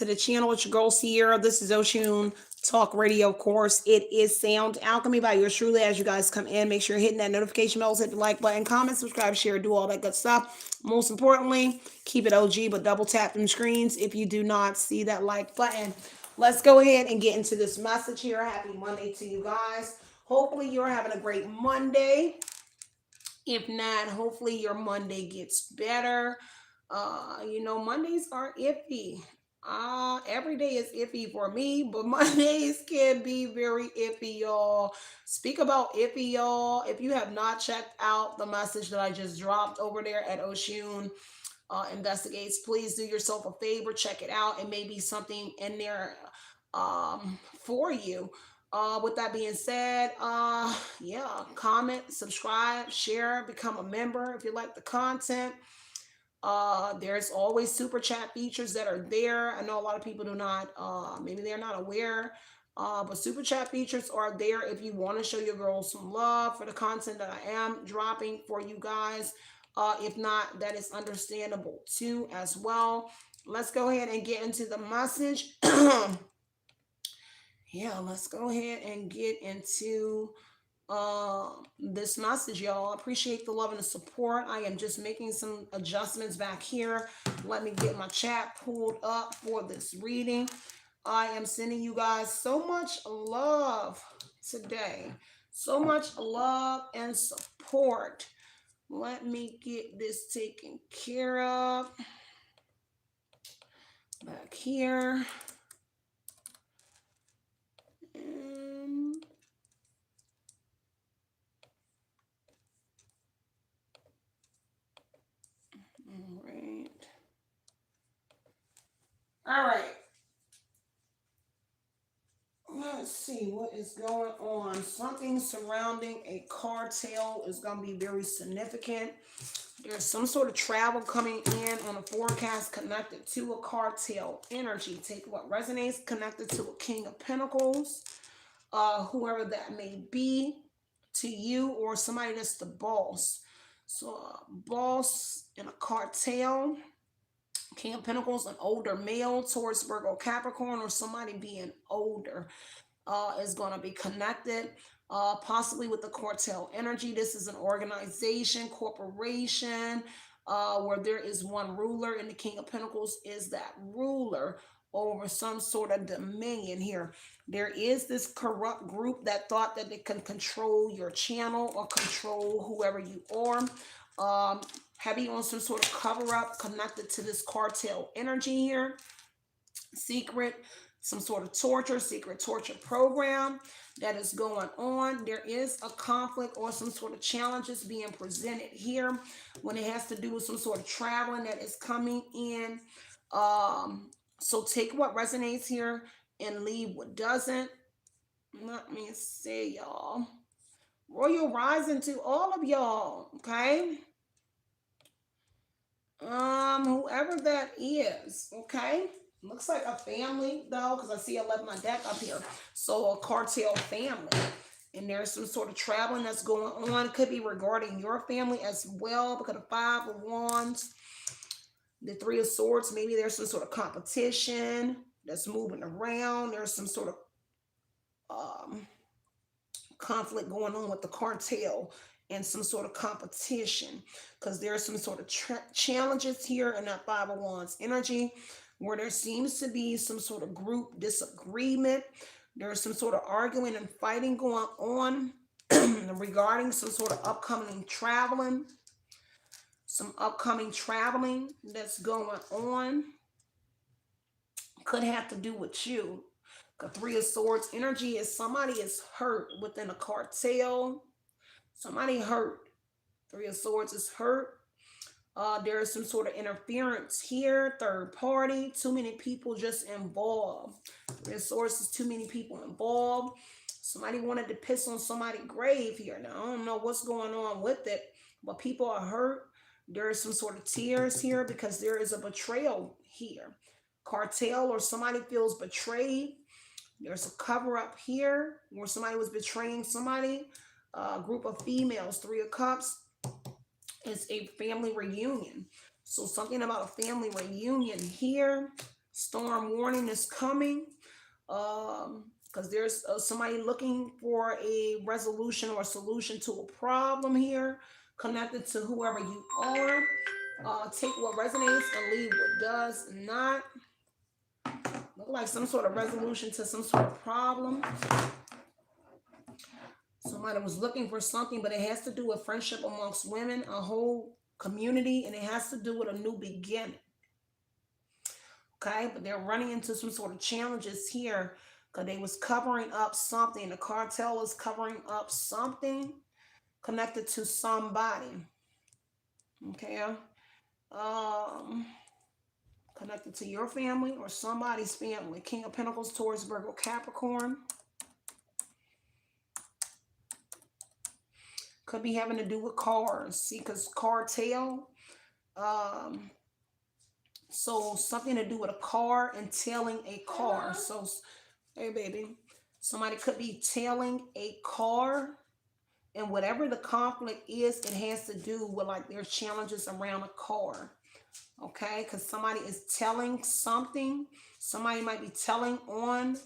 to the channel. It's your girl Sierra. This is Oshun Talk Radio. Of course, it is Sound Alchemy by yours truly. As you guys come in, make sure you're hitting that notification bell, hit the like button, comment, subscribe, share, do all that good stuff. Most importantly, keep it OG, but double tap them screens if you do not see that like button. Let's go ahead and get into this message here. Happy Monday to you guys. Hopefully, you're having a great Monday. If not, hopefully your Monday gets better. Mondays are iffy. Every day is iffy for me, but Mondays can be very iffy, y'all. Speak about iffy, y'all. If you have not checked out the message that I just dropped over there at Oshun Investigates, please do yourself a favor, check it out. It may be something in there for you. With that being said, yeah, comment, subscribe, share, become a member if you like the content. There's always super chat features that are there. I know a lot of people do not, maybe they're not aware, but super chat features are there if you want to show your girls some love for the content that I am dropping for you guys. If not, that is understandable too as well. Let's go ahead and get into the message. Yeah, let's go ahead and get into this message, y'all. I appreciate the love and the support. I am just making some adjustments back here. Let me get my chat pulled up for this reading. I am sending you guys so much love today, so much love and support. Let me get this taken care of back here. All right. Let's see what is going on. Something surrounding a cartel is going to be very significant. There's some sort of travel coming in on a forecast connected to a cartel energy. Take what resonates, connected to a King of Pentacles, whoever that may be to you, or somebody that's the boss. So a boss in a cartel. King of Pentacles, an older male, Taurus, Virgo, Capricorn, or somebody being older is going to be connected, possibly with the cartel energy. This is an organization, corporation, where there is one ruler, and the King of Pentacles is that ruler over some sort of dominion here. There is this corrupt group that thought that they can control your channel or control whoever you are. Heavy on some sort of cover-up connected to this cartel energy here. Secret, some sort of torture, secret torture program that is going on. There is a conflict or some sort of challenges being presented here when it has to do with some sort of traveling that is coming in. So take what resonates here and leave what doesn't. Let me see, y'all. Royal rising to all of y'all, okay? Whoever that is, okay? Looks like a family though, because I see I left my deck up here. So a cartel family. And there's some sort of traveling that's going on. It could be regarding your family as well, because of 5 of Wands, the 3 of Swords, maybe there's some sort of competition that's moving around. There's some sort of conflict going on with the cartel and some sort of competition, because there's some sort of challenges here in that 5 of Wands energy, where there seems to be some sort of group disagreement. There's some sort of arguing and fighting going on regarding some sort of upcoming traveling. Some upcoming traveling that's going on. Could have to do with you. The 3 of Swords energy is somebody is hurt within a cartel. Somebody hurt. 3 of Swords is hurt. There is some sort of interference here. Third party. Too many people just involved. 3 of Swords is too many people involved. Somebody wanted to piss on somebody's grave here. Now, I don't know what's going on with it, but people are hurt. There is some sort of tears here because there is a betrayal here. Cartel or somebody feels betrayed. There's a cover up here where somebody was betraying somebody. A group of females, 3 of Cups. It's a family reunion. So something about a family reunion here. Storm warning is coming. Because there's somebody looking for a resolution or solution to a problem here, connected to whoever you are. Take what resonates and leave what does not. Look like some sort of resolution to some sort of problem. Somebody was looking for something, but it has to do with friendship amongst women, a whole community, and it has to do with a new beginning. Okay, but they're running into some sort of challenges here because they was covering up something. The cartel was covering up something connected to somebody. Okay, connected to your family or somebody's family. King of Pentacles, Taurus, Virgo, Capricorn. Could be having to do with cars. See, because cartel, so something to do with a car and tailing a car. So, hey baby, somebody could be tailing a car, and whatever the conflict is, it has to do with like their challenges around a car. Okay, because somebody is telling something. Somebody might be telling on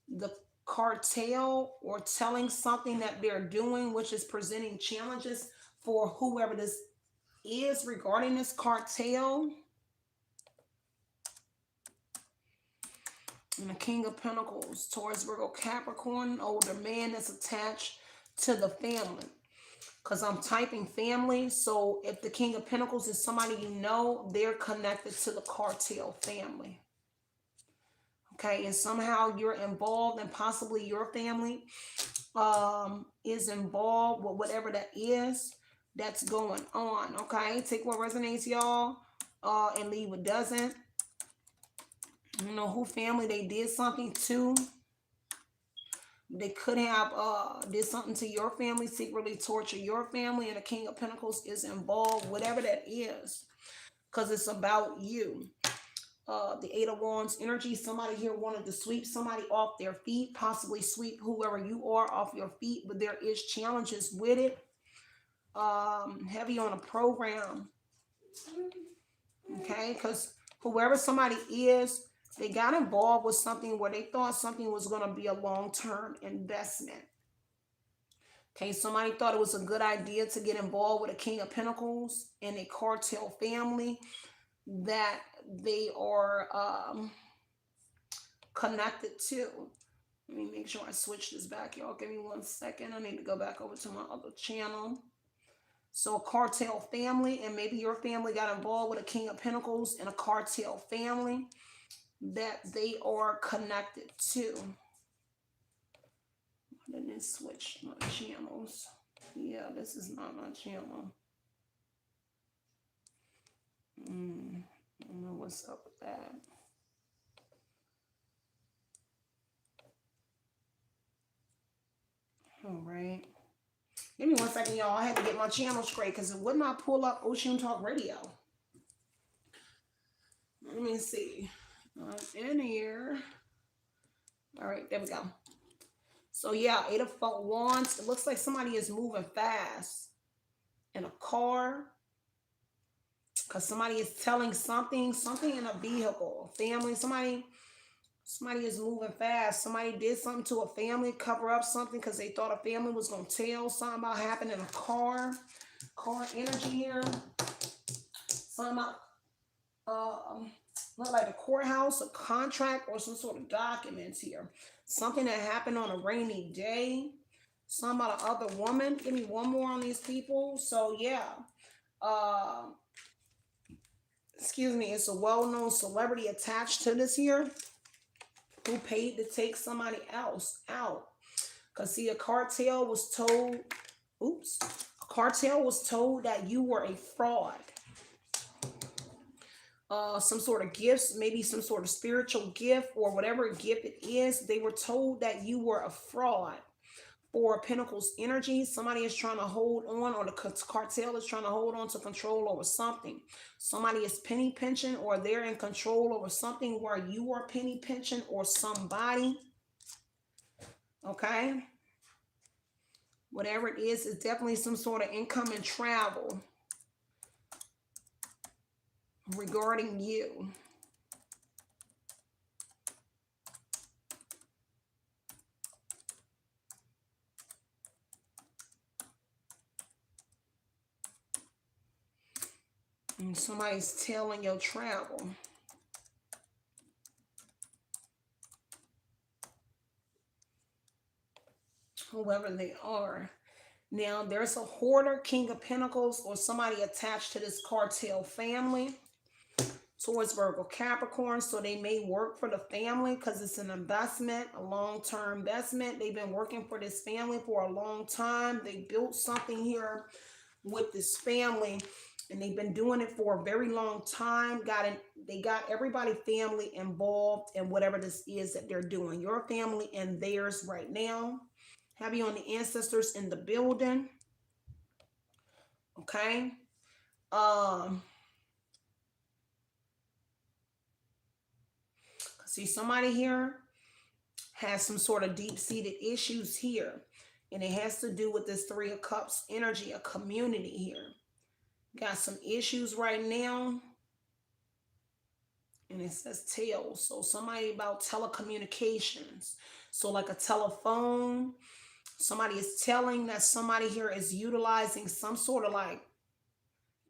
the cartel or telling something that they're doing, which is presenting challenges for whoever this is regarding this cartel. And the King of Pentacles, Taurus, Virgo, Capricorn, older man that's attached to the family. Because I'm typing family, so if the King of Pentacles is somebody you know, they're connected to the cartel family. Okay, and somehow you're involved, and possibly your family is involved with whatever that is that's going on. Okay, take what resonates, y'all, and leave what doesn't. You know who family they did something to. They could have did something to your family, secretly torture your family, and the King of Pentacles is involved, whatever that is, because it's about you. The Eight of Wands energy, somebody here wanted to sweep somebody off their feet, possibly sweep whoever you are off your feet, but there is challenges with it. Heavy on a program. Okay, because whoever somebody is, they got involved with something where they thought something was going to be a long-term investment. Okay, somebody thought it was a good idea to get involved with a King of Pentacles and a cartel family that they are connected to. Let me make sure I switch this back, y'all. Give me 1 second. I need to go back over to my other channel. So a cartel family, and maybe your family got involved with a King of Pentacles and a cartel family that they are connected to. Why didn't it switch my channels? Yeah, this is not my channel. I don't know what's up with that. All right. Give me 1 second, y'all. I had to get my channel straight because it would not pull up Oshun Talk Radio. Let me see. In here. All right, there we go. So yeah, Eight of Wands. It looks like somebody is moving fast in a car, because somebody is telling something in a vehicle, family. Somebody is moving fast. Somebody did something to a family, cover up something because they thought a family was going to tell something about happening in a car. Car energy here. Something about look like a courthouse, a contract, or some sort of documents here. Something that happened on a rainy day. Some about another woman. Give me one more on these people. So yeah. Excuse me. It's a well-known celebrity attached to this here who paid to take somebody else out. Because see, a cartel was told, a cartel was told that you were a fraud. Some sort of gifts, maybe some sort of spiritual gift or whatever gift it is. They were told that you were a fraud. For Pentacles energy, somebody is trying to hold on, or the cartel is trying to hold on to control over something. Somebody is penny pinching, or they're in control over something where you are penny pinching or somebody. Okay? Whatever it is, it's definitely some sort of income and travel regarding you. And somebody's telling your travel. Whoever they are. Now, there's a hoarder, King of Pentacles, or somebody attached to this cartel family. Towards Virgo, Capricorn, so they may work for the family because it's an investment, a long-term investment. They've been working for this family for a long time. They built something here with this family, and they've been doing it for a very long time. They got everybody family involved in whatever this is that they're doing. Your family and theirs right now. Have you on the ancestors in the building? Okay. See, somebody here has some sort of deep-seated issues here. And it has to do with this Three of Cups energy, a community here. Got some issues right now. And it says tails. So somebody about telecommunications. So like a telephone. Somebody is telling that somebody here is utilizing some sort of like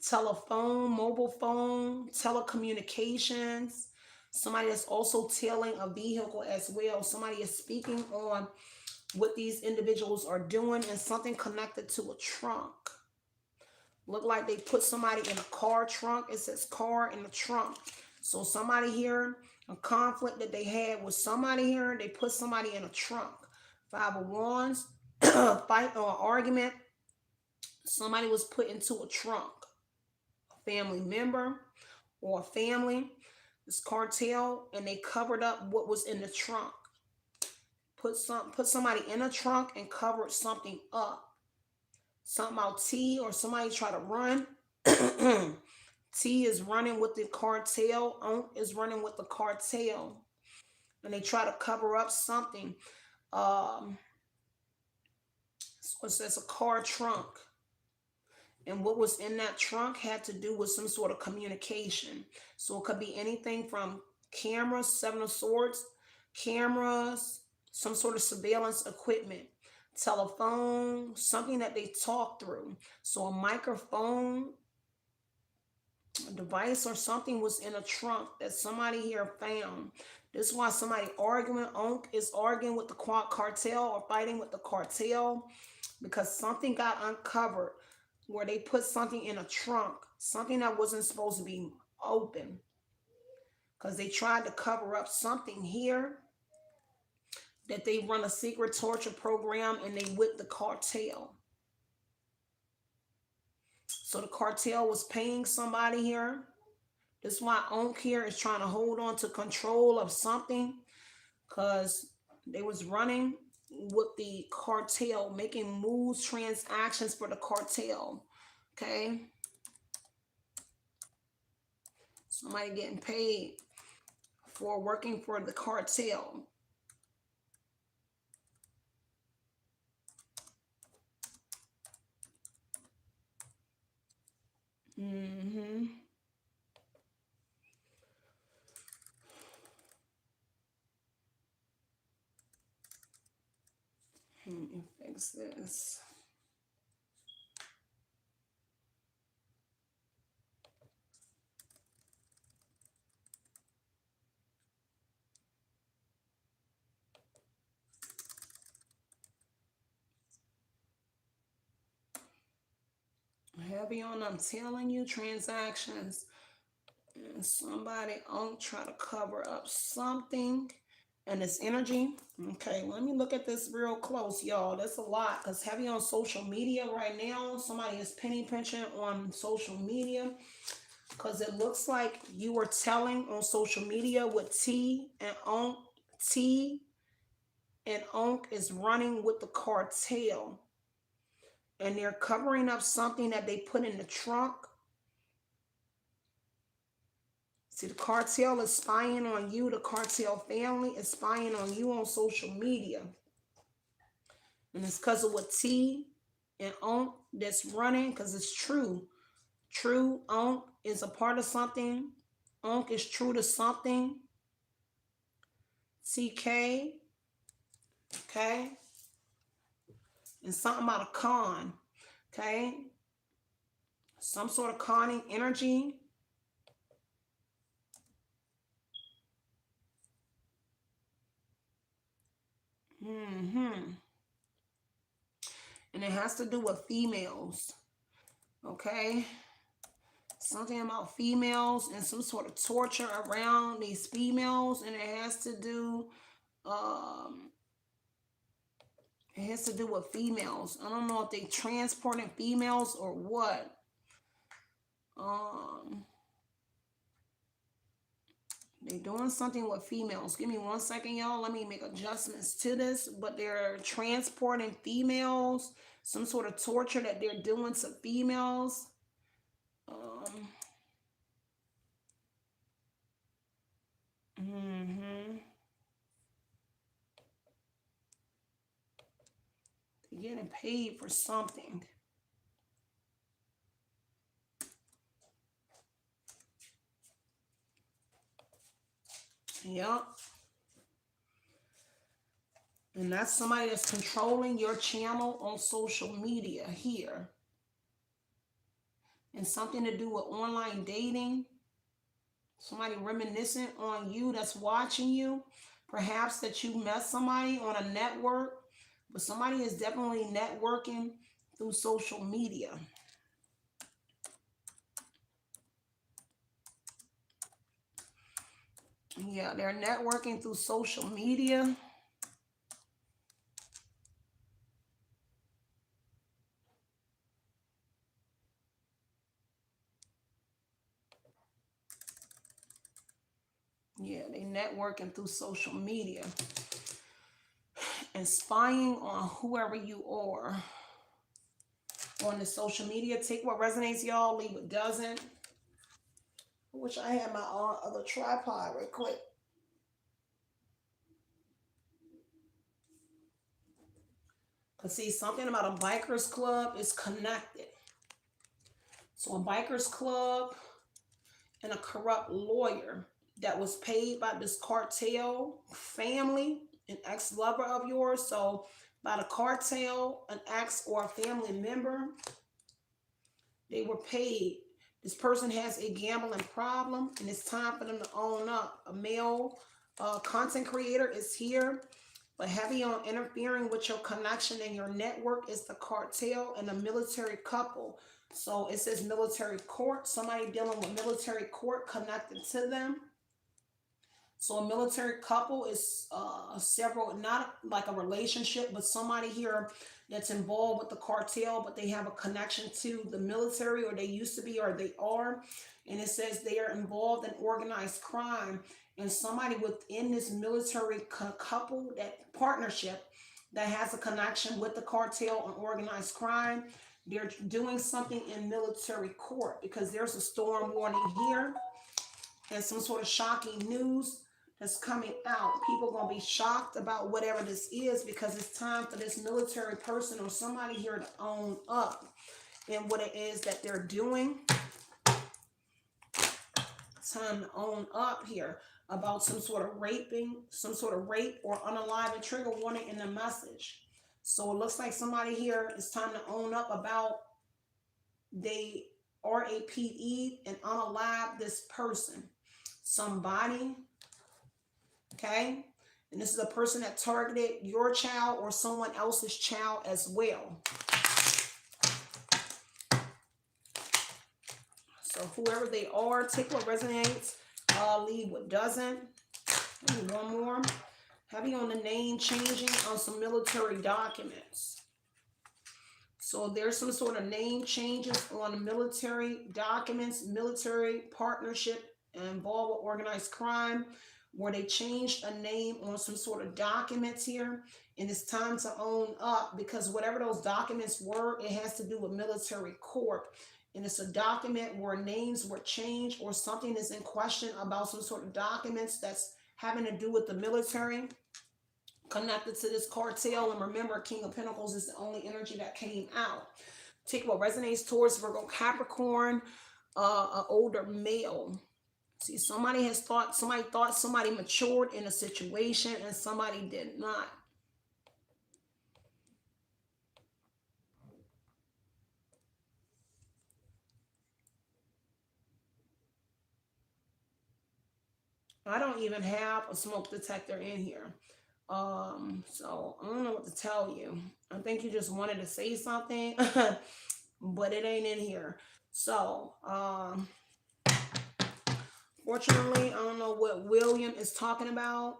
telephone, mobile phone, telecommunications. Somebody is also tailing a vehicle as well. Somebody is speaking on what these individuals are doing and something connected to a trunk. Look like they put somebody in a car trunk. It says car in the trunk. So somebody here, a conflict that they had with somebody here, they put somebody in a trunk. Five of Wands, fight or argument. Somebody was put into a trunk. A family member or a family. This cartel, and they covered up what was in the trunk. Put somebody in a trunk and covered something up. Something about T, or somebody try to run. T is running with the cartel. Onk is running with the cartel, and they try to cover up something. So it says a car trunk. And what was in that trunk had to do with some sort of communication. So it could be anything from cameras, Seven of Swords, cameras, some sort of surveillance equipment, telephone, something that they talk through. So a microphone, a device or something was in a trunk that somebody here found. This is why somebody arguing, Onk is arguing with the cartel or fighting with the cartel, because something got uncovered where they put something in a trunk, something that wasn't supposed to be open, because they tried to cover up something here, that they run a secret torture program and they with the cartel. So the cartel was paying somebody here. This is why Onk here is trying to hold on to control of something, because they was running with the cartel, making moves, transactions for the cartel. Okay. Somebody getting paid for working for the cartel. Mm-hmm. Let me fix this. Heavy on, I'm telling you, transactions. And somebody try to cover up something. And this energy. Okay, let me look at this real close, y'all. That's a lot, because heavy on social media right now. Somebody is penny pinching on social media, because it looks like you were telling on social media with T and Onk. T and Onk is running with the cartel, and they're covering up something that they put in the trunk. See, the cartel is spying on you. The cartel family is spying on you on social media. And it's because of what T and Onk that's running, because it's true. True, Onk is a part of something. Onk is true to something. TK. Okay. And something about a con. Okay. Some sort of conning energy. Mm-hmm. And it has to do with females. Okay. Something about females and some sort of torture around these females. And um, it has to do with females. I don't know if they transporting females or what. Um, They're doing something with females. Give me 1 second, y'all. Let me make adjustments to this. But they're transporting females. Some sort of torture that they're doing to females. Mm-hmm. They're getting paid for something. Yep. And that's somebody that's controlling your channel on social media here. And something to do with online dating. Somebody reminiscent on you that's watching you. Perhaps that you met somebody on a network. But somebody is definitely networking through social media. Yeah, they're networking through social media. Yeah, they networking through social media and spying on whoever you are on the social media. Take what resonates, y'all. Leave what doesn't. I wish I had my other tripod real quick. Because see, something about a biker's club is connected. So a biker's club and a corrupt lawyer that was paid by this cartel family, an ex-lover of yours. So by the cartel, an ex or a family member, they were paid. This person has a gambling problem and it's time for them to own up. A male content creator is here, but heavy on interfering with your connection and your network is the cartel and a military couple. So it says military court, somebody dealing with military court connected to them. So a military couple is several, not like a relationship, but somebody here that's involved with the cartel, but they have a connection to the military, or they used to be, or they are. And it says they are involved in organized crime. And somebody within this military couple, that partnership that has a connection with the cartel and organized crime, they're doing something in military court because there's a storm warning here and some sort of shocking news that's coming out. People are going to be shocked about whatever this is because it's time for this military person or somebody here to own up in what it is that they're doing. Time to own up here about some sort of raping, some sort of rape or unaliving, trigger warning in the message. So it looks like somebody here is time to own up about they RAPE and unalive this person. Somebody, okay? And this is a person that targeted your child or someone else's child as well. So whoever they are, take what resonates, leave what doesn't. Maybe one more. Heavy on the name changing on some military documents. So there's some sort of name changes on military documents, military partnership involved with organized crime, where they changed a name on some sort of documents here. And it's time to own up because whatever those documents were, it has to do with military court. And it's a document where names were changed or something is in question about some sort of documents that's having to do with the military connected to this cartel. And remember, King of Pentacles is the only energy that came out. Take what resonates towards Virgo Capricorn, an older male. See, somebody thought somebody matured in a situation and somebody did not. I don't even have a smoke detector in here. So I don't know what to tell you. I think you just wanted to say something, but it ain't in here. So, fortunately, I don't know what William is talking about.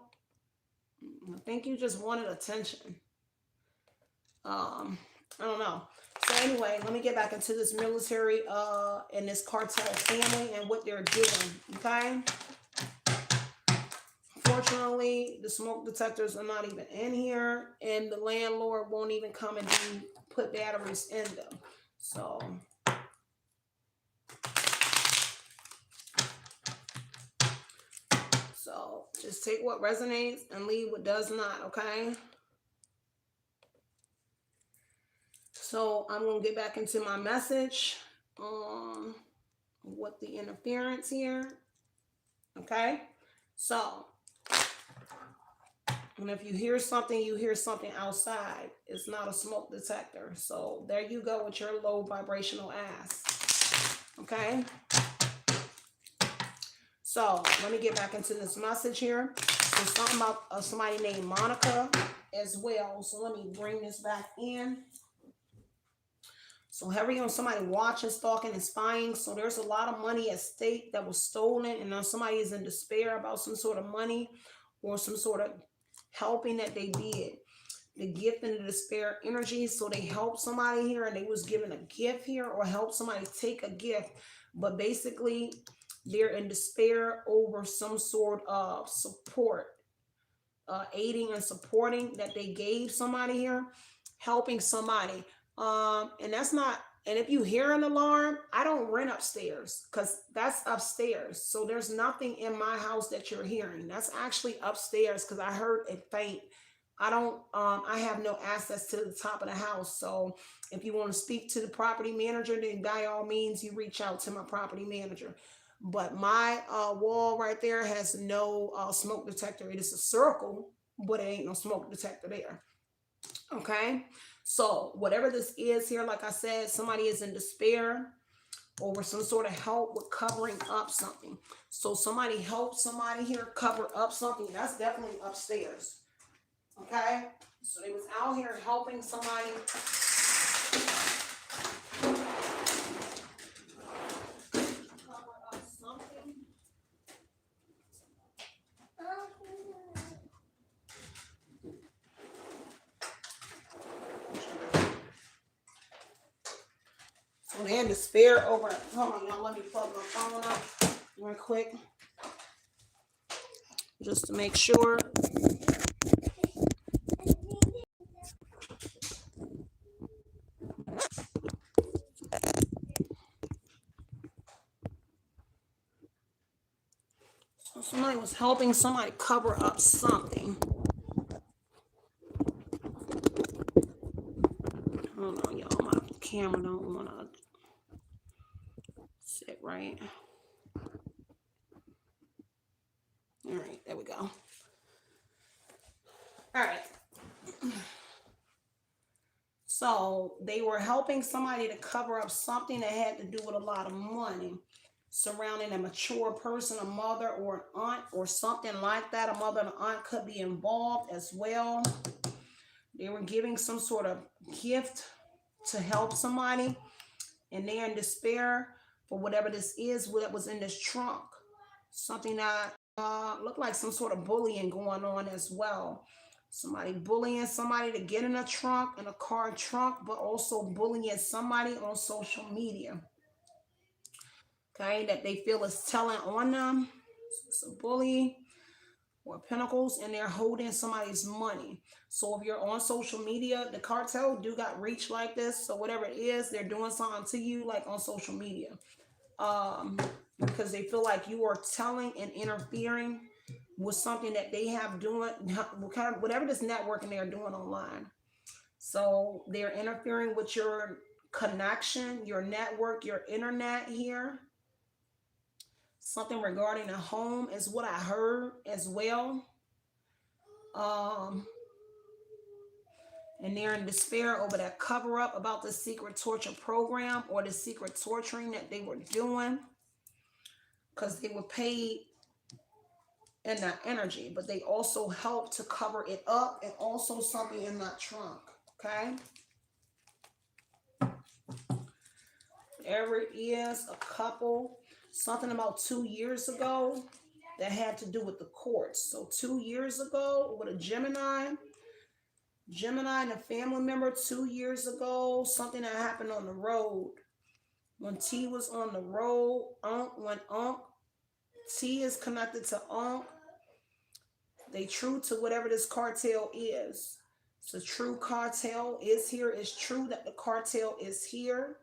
I think you just wanted attention. I don't know. So anyway, let me get back into this military and this cartel family and what they're doing. Okay. Fortunately, the smoke detectors are not even in here, and the landlord won't even come and put batteries in them. So just take what resonates and leave what does not, okay? So I'm going to get back into my message on what the interference here, okay? So, and if you hear something outside. It's not a smoke detector. So there you go with your low vibrational ass, okay? So let me get back into this message here. There's something about somebody named Monica as well. So let me bring this back in. So heavy on somebody watching, stalking, and spying. So there's a lot of money at stake that was stolen, and now somebody is in despair about some sort of money or some sort of helping that they did. The gift and the despair energy. So they helped somebody here, and they was given a gift here, or helped somebody take a gift, but basically they're in despair over some sort of support, aiding and supporting that they gave somebody here, helping somebody. And that's not, and if you hear an alarm, I don't rent upstairs because that's upstairs. So there's nothing in my house that you're hearing. That's actually upstairs because I heard it faint. I have no access to the top of the house. So if you want to speak to the property manager, then by all means, you reach out to my property manager. But my wall right there has no smoke detector. It is a circle, but it ain't no smoke detector there. Okay. So whatever this is here, like I said, somebody is in despair over some sort of help with covering up something. So somebody helped somebody here cover up something. That's definitely upstairs. Okay. So they was out here helping somebody. Cover up something. So they had despair over. Hold on, y'all. Let me plug my phone up real quick, just to make sure. So somebody was helping somebody cover up something. Hold on, y'all. My camera don't want to sit right. All right, there we go. All right. So they were helping somebody to cover up something that had to do with a lot of money surrounding a mature person, a mother or an aunt or something like that. A mother and an aunt could be involved as well. They were giving some sort of gift to help somebody, and they're in despair for whatever this is, what was in this trunk. Something that looked like some sort of bullying going on as well. Somebody bullying somebody to get in a trunk, in a car trunk, but also bullying somebody on social media. Okay, that they feel is telling on them. It's a bully or pentacles, and they're holding somebody's money. So if you're on social media, the cartel do got reach like this. So whatever it is, they're doing something to you like on social media. Because they feel like you are telling and interfering with something that they have doing, whatever this networking they're doing online. So they're interfering with your connection, your network, your internet here. Something regarding a home is what I heard as well. And they're in despair over that cover up about the secret torture program or the secret torturing that they were doing, because they were paid in that energy, but they also help to cover it up, and also something in that trunk. Okay. Whatever it is, a couple, something about 2 years ago that had to do with the courts. So 2 years ago with a Gemini and a family member 2 years ago, something that happened on the road. When T was on the road, when T is connected to they true to whatever this cartel is. So true cartel is here. It's true that the cartel is here.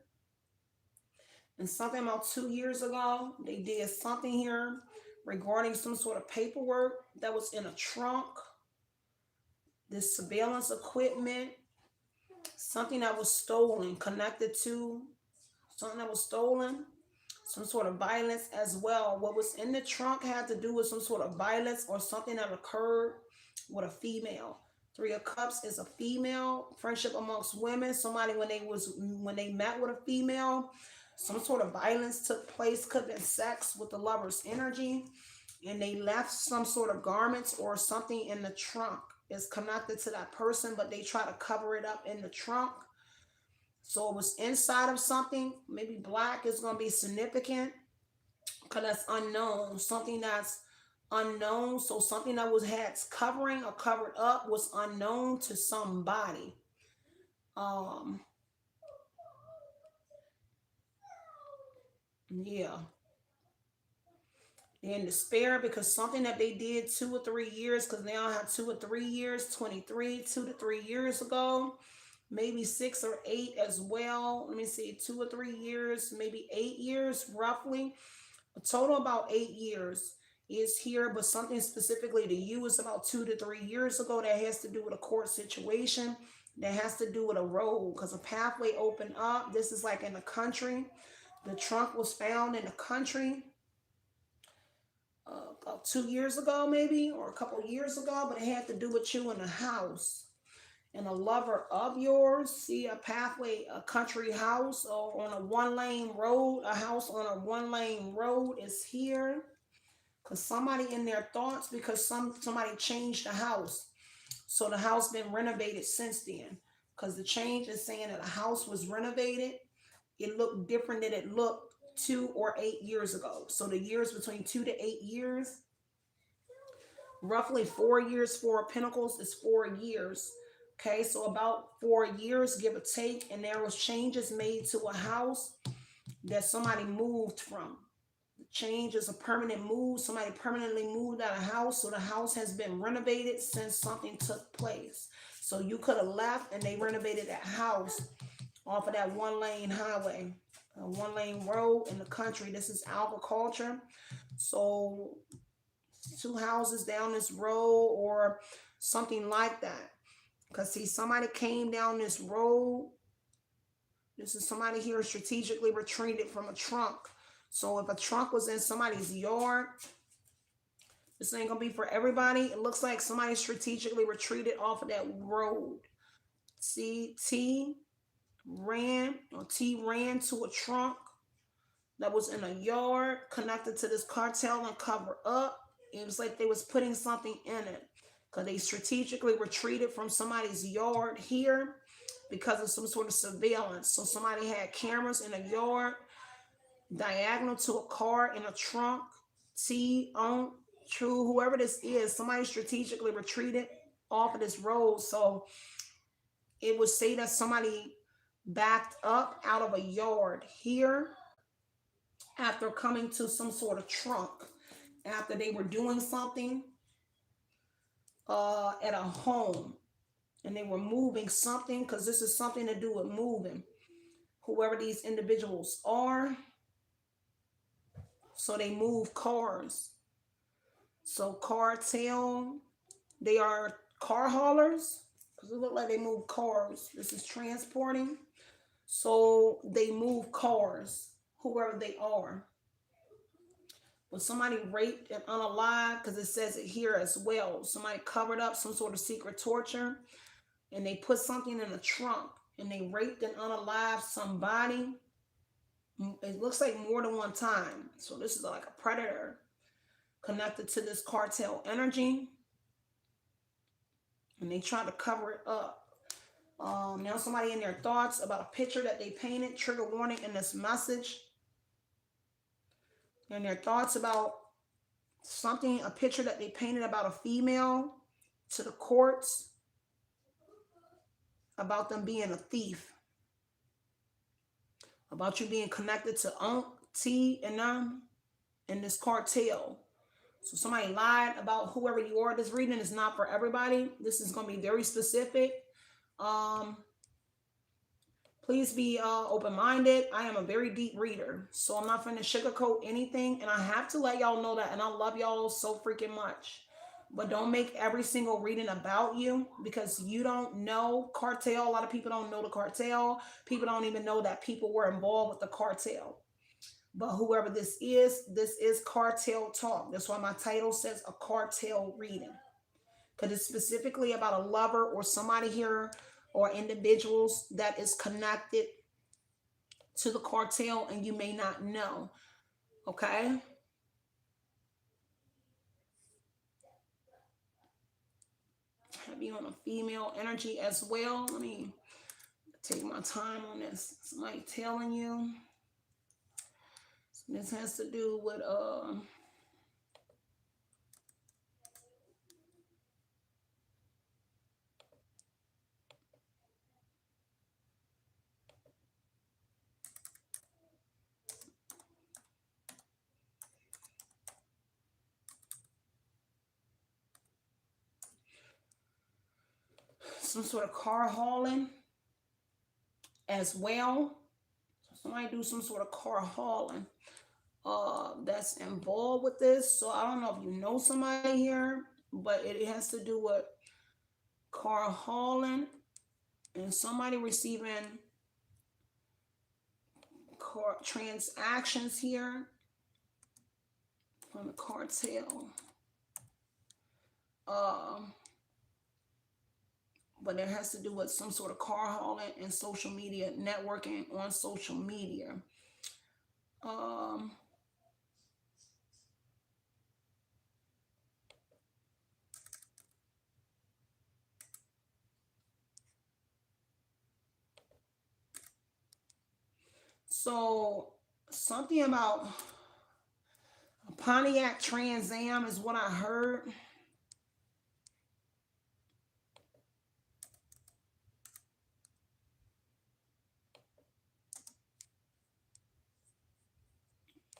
And something about 2 years ago, they did something here regarding some sort of paperwork that was in a trunk. This surveillance equipment, something that was stolen, connected to something that was stolen, some sort of violence as well. What was in the trunk had to do with some sort of violence or something that occurred with a female. Three of Cups is a female. Friendship amongst women. Somebody when they met with a female, some sort of violence took place. Could have been sex with the lover's energy, and they left some sort of garments or something in the trunk. It's connected to that person, but they try to cover it up in the trunk. So it was inside of something. Maybe black is going to be significant because that's unknown. Something that's unknown. So something that had covering or covered up was unknown to somebody. Yeah. In despair because something that they did 2 or 3 years, because they all have 2 or 3 years, 23, 2 to 3 years ago, maybe 6 or 8 as well. Let me see, 2 or 3 years, maybe 8 years roughly. A total about 8 years is here, but something specifically to you is about 2 to 3 years ago that has to do with a court situation, that has to do with a road, because a pathway opened up. This is like in the country. The trunk was found in the country. About 2 years ago maybe, or a couple years ago, but it had to do with you in a house and a lover of yours. See a pathway, a country house, or on a 1-lane road. A house on a 1-lane road is here because somebody in their thoughts, because somebody changed the house, so the house been renovated since then, because the change is saying that the house was renovated. It looked different than it looked 2 or 8 years ago. So the years between 2 to 8 years, roughly 4 years. 4 of Pentacles is 4 years. Okay, so about 4 years, give or take, and there was changes made to a house that somebody moved from. The change is a permanent move. Somebody permanently moved out of house, so the house has been renovated since something took place. So you could have left and they renovated that house off of that 1-lane highway, a 1-lane road in the country. This is agriculture. So 2 houses down this road or something like that. Because see, somebody came down this road. This is somebody here strategically retreated from a trunk. So if a trunk was in somebody's yard, this ain't going to be for everybody. It looks like somebody strategically retreated off of that road. See, T ran to a trunk that was in a yard connected to this cartel and cover up. It was like they was putting something in it because they strategically retreated from somebody's yard here because of some sort of surveillance. So somebody had cameras in a yard diagonal to a car in a trunk. T on true, whoever this is, somebody strategically retreated off of this road. So it would say that somebody backed up out of a yard here after coming to some sort of trunk, after they were doing something at a home, and they were moving something, because this is something to do with moving, whoever these individuals are. So they move cars. So cartel, they are car haulers, because it look like they move cars. This is transporting. So they move cars, whoever they are. But somebody raped and unalive, because it says it here as well. Somebody covered up some sort of secret torture, and they put something in a trunk, and they raped and unalive somebody. It looks like more than one time. So this is like a predator, connected to this cartel energy. And they try to cover it up. Now somebody in their thoughts about a picture that they painted, trigger warning in this message. And their thoughts about something, a picture that they painted about a female to the courts, about them being a thief, about you being connected to T and them in this cartel. So somebody lied about whoever you are. This reading is not for everybody. This is going to be very specific. Please be open-minded. I am a very deep reader, so I'm not going to sugarcoat anything, and I have to let y'all know that, and I love y'all so freaking much. But don't make every single reading about you, because you don't know cartel. A lot of people don't know the cartel. People don't even know that people were involved with the cartel. But whoever this is cartel talk. That's why my title says a cartel reading, because it's specifically about a lover or somebody here or individuals that is connected to the cartel and you may not know. Okay? Heavy on a female energy as well. Let me take my time on this. Somebody telling you. This has to do with some sort of car hauling as well. Somebody do some sort of car hauling that's involved with this. So I don't know if you know somebody here, but it has to do with car hauling and somebody receiving car transactions here from the cartel. But it has to do with some sort of car hauling and social media, networking on social media. So something about a Pontiac Trans Am is what I heard.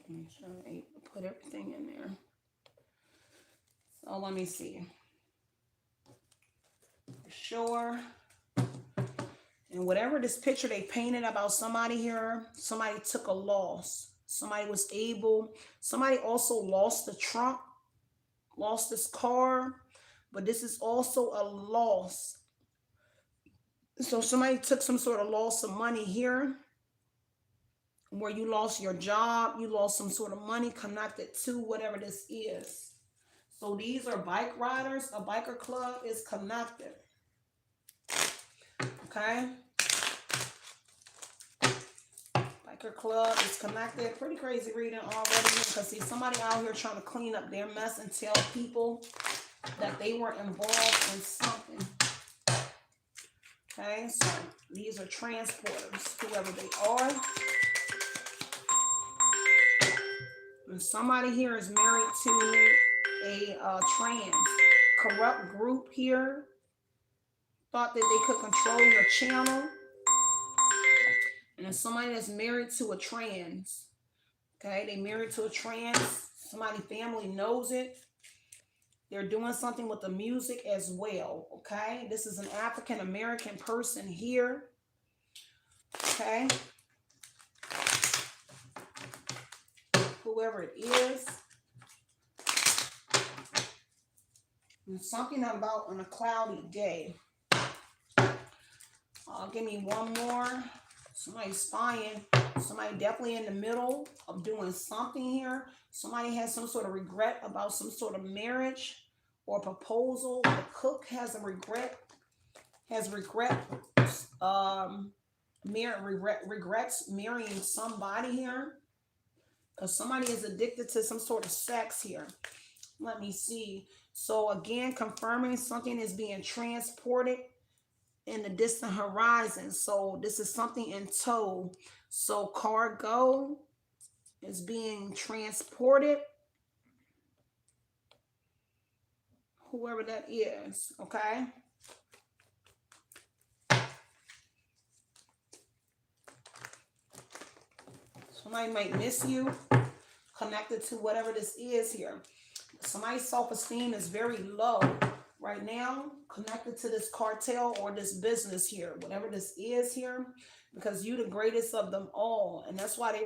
I'm trying to put everything in there. So let me see. For sure. And whatever this picture they painted about somebody here, somebody took a loss. Somebody was able, somebody also lost the trunk, lost this car, but this is also a loss. So somebody took some sort of loss of money here, where you lost your job, you lost some sort of money connected to whatever this is. So these are bike riders. A biker club is connected. Okay? Biker club is connected. Pretty crazy reading already, because see, somebody out here trying to clean up their mess and tell people that they were involved in something. Okay, so these are transporters, whoever they are. And somebody here is married to a trans corrupt group here. Thought that they could control your channel. And then somebody that's married to a trans. Okay, they married to a trans. Somebody family knows it. They're doing something with the music as well. Okay, this is an African American person here. Okay. Whoever it is. And something about on a cloudy day. Give me one more. Somebody's spying. Somebody definitely in the middle of doing something here. Somebody has some sort of regret about some sort of marriage or proposal. The cook has a regret. Regrets marrying somebody here. Because somebody is addicted to some sort of sex here. Let me see. So again, confirming something is being transported in the distant horizon. So this is something in tow. So cargo is being transported, whoever that is, okay? Somebody might miss you, connected to whatever this is here. Somebody's self-esteem is very low right now, connected to this cartel or this business here, whatever this is here, because you the greatest of them all. And that's why they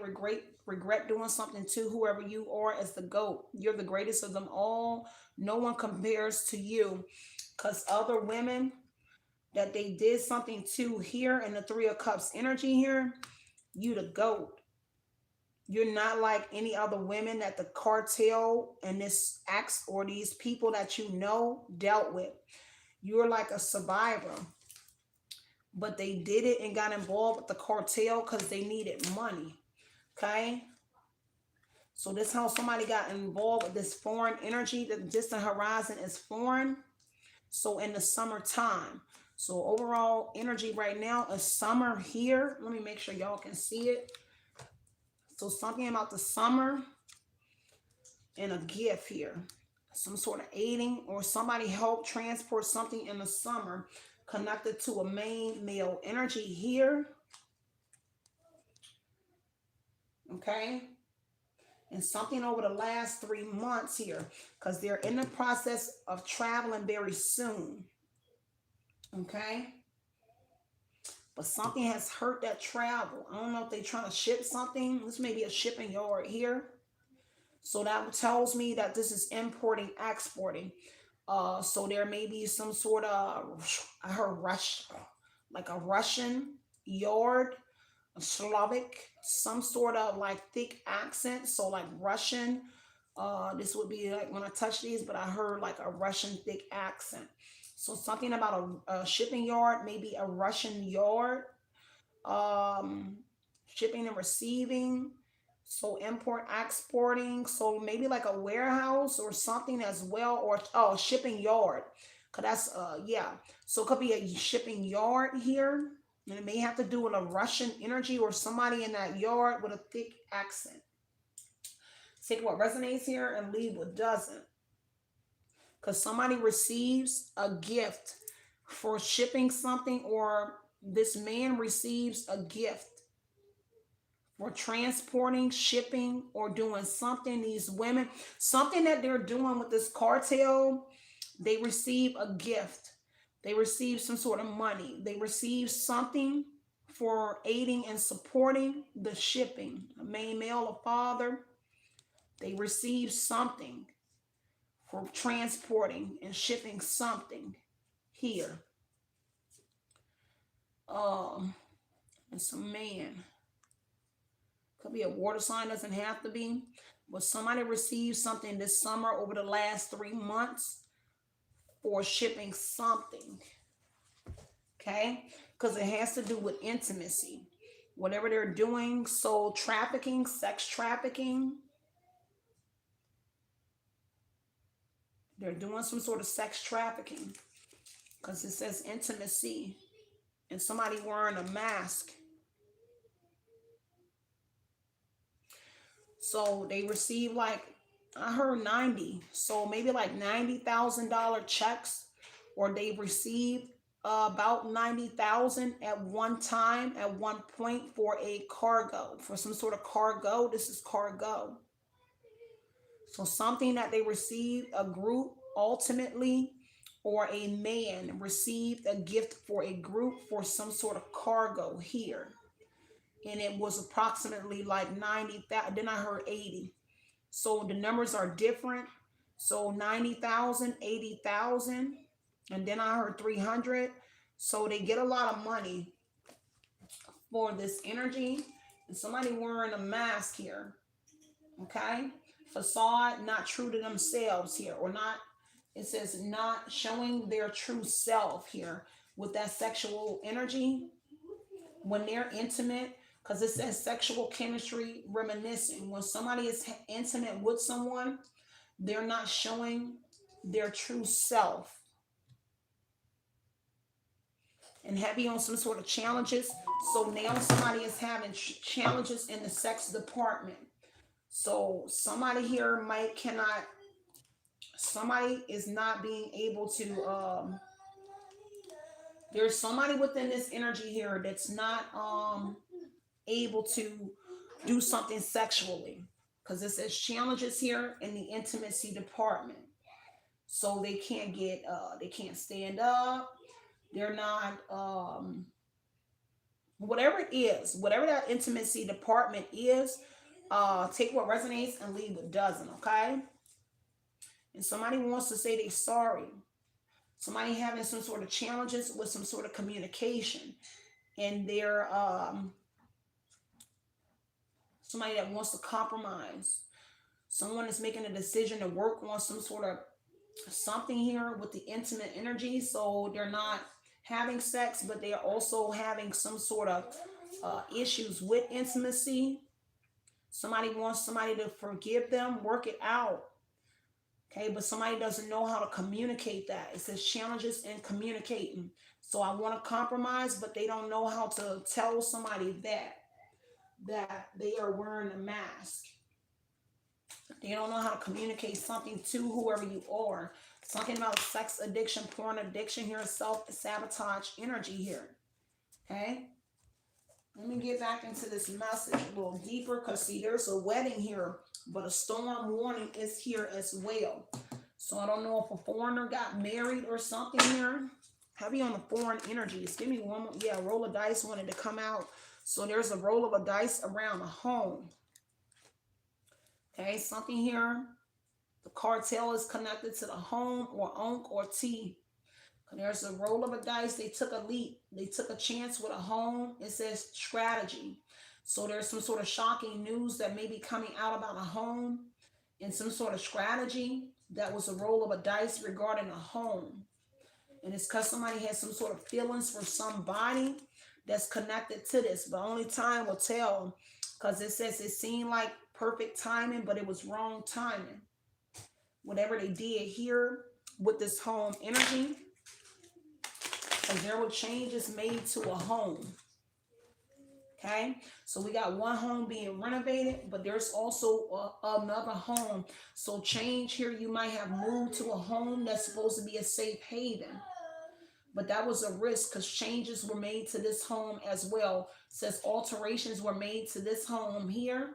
regret doing something to whoever you are as the GOAT. You're the greatest of them all. No one compares to you, because other women that they did something to here in the Three of Cups energy here, you the GOAT. You're not like any other women that the cartel and this acts or these people that you know dealt with. You're like a survivor. But they did it and got involved with the cartel because they needed money. Okay? So this is how somebody got involved with this foreign energy. The distant horizon is foreign. So in the summertime. So overall energy right now is summer here. Let me make sure y'all can see it. So something about the summer and a gift here. Some sort of aiding or somebody helped transport something in the summer connected to a main male energy here. Okay. And something over the last 3 months here, because they're in the process of traveling very soon. Okay. But something has hurt that travel. I don't know if they're trying to ship something. This may be a shipping yard here. So that tells me that this is importing, exporting. So there may be some sort of, I heard like a Russian yard, a Slavic, some sort of like thick accent. So like Russian, this would be like when I touch these, but I heard like a Russian thick accent. So something about a shipping yard, maybe a Russian yard, shipping and receiving. So import, exporting. So maybe like a warehouse or something as well, or shipping yard. Cause that's yeah. So it could be a shipping yard here, and it may have to do with a Russian energy or somebody in that yard with a thick accent. Take what resonates here and leave what doesn't. Because somebody receives a gift for shipping something, or this man receives a gift for transporting, shipping, or doing something. These women, something that they're doing with this cartel, they receive a gift. They receive some sort of money. They receive something for aiding and supporting the shipping. A main male, a father, they receive something for transporting and shipping something here. It's a man. Could be a water sign, doesn't have to be. But somebody received something this summer over the last 3 months for shipping something. Okay? Because it has to do with intimacy. Whatever they're doing, soul trafficking, sex trafficking. They're doing some sort of sex trafficking. Because it says intimacy. And somebody wearing a mask. So they receive like, I heard 90. So maybe like $90,000 checks, or they received about 90,000 at one time, at one point, for a cargo, for some sort of cargo. This is cargo. So something that they received, a group ultimately, or a man received a gift for a group for some sort of cargo here. And it was approximately like 90,000. Then I heard 80. So the numbers are different. So 90,000, 80,000. And then I heard 300. So they get a lot of money for this energy. And somebody wearing a mask here. Okay. Facade, not true to themselves here. Or not, it says not showing their true self here with that sexual energy. When they're intimate, because it says sexual chemistry reminiscing. When somebody is intimate with someone, They're not showing their true self. And heavy on some sort of challenges. So now somebody is having challenges in the sex department. So somebody here somebody is not being able to, there's somebody within this energy here that's not able to do something sexually. Because it says challenges here in the intimacy department. So they can't stand up. They're not, whatever it is, whatever that intimacy department is, take what resonates and leave what doesn't, okay? And somebody wants to say they're sorry. Somebody having some sort of challenges with some sort of communication. And they're somebody that wants to compromise. Someone is making a decision to work on some sort of something here with the intimate energy. So they're not having sex, but they are also having some sort of issues with intimacy. Somebody wants somebody to forgive them, work it out. Okay, but somebody doesn't know how to communicate that. It says challenges in communicating. So I want to compromise, but they don't know how to tell somebody that they are wearing a mask. They don't know how to communicate something to whoever you are. Something about sex addiction, porn addiction here, self-sabotage energy here. Okay? Let me get back into this message a little deeper, because see, there's a wedding here, but a storm warning is here as well. So I don't know if a foreigner got married or something here. Heavy on the foreign energies. Give me one more. Yeah, roll of dice wanted to come out. So there's a roll of a dice around the home. Okay, something here. The cartel is connected to the home or Onk or T. There's a roll of a dice. They took a leap. They took a chance with a home. It says strategy. So there's some sort of shocking news that may be coming out about a home and some sort of strategy. That was a roll of a dice regarding a home. And it's because somebody has some sort of feelings for somebody that's connected to this. But only time will tell, because it says it seemed like perfect timing, but it was wrong timing. Whatever they did here with this home energy, and there were changes made to a home. Okay, so we got one home being renovated, but there's also another home. So change here, you might have moved to a home that's supposed to be a safe haven, but that was a risk because changes were made to this home as well. It says alterations were made to this home here.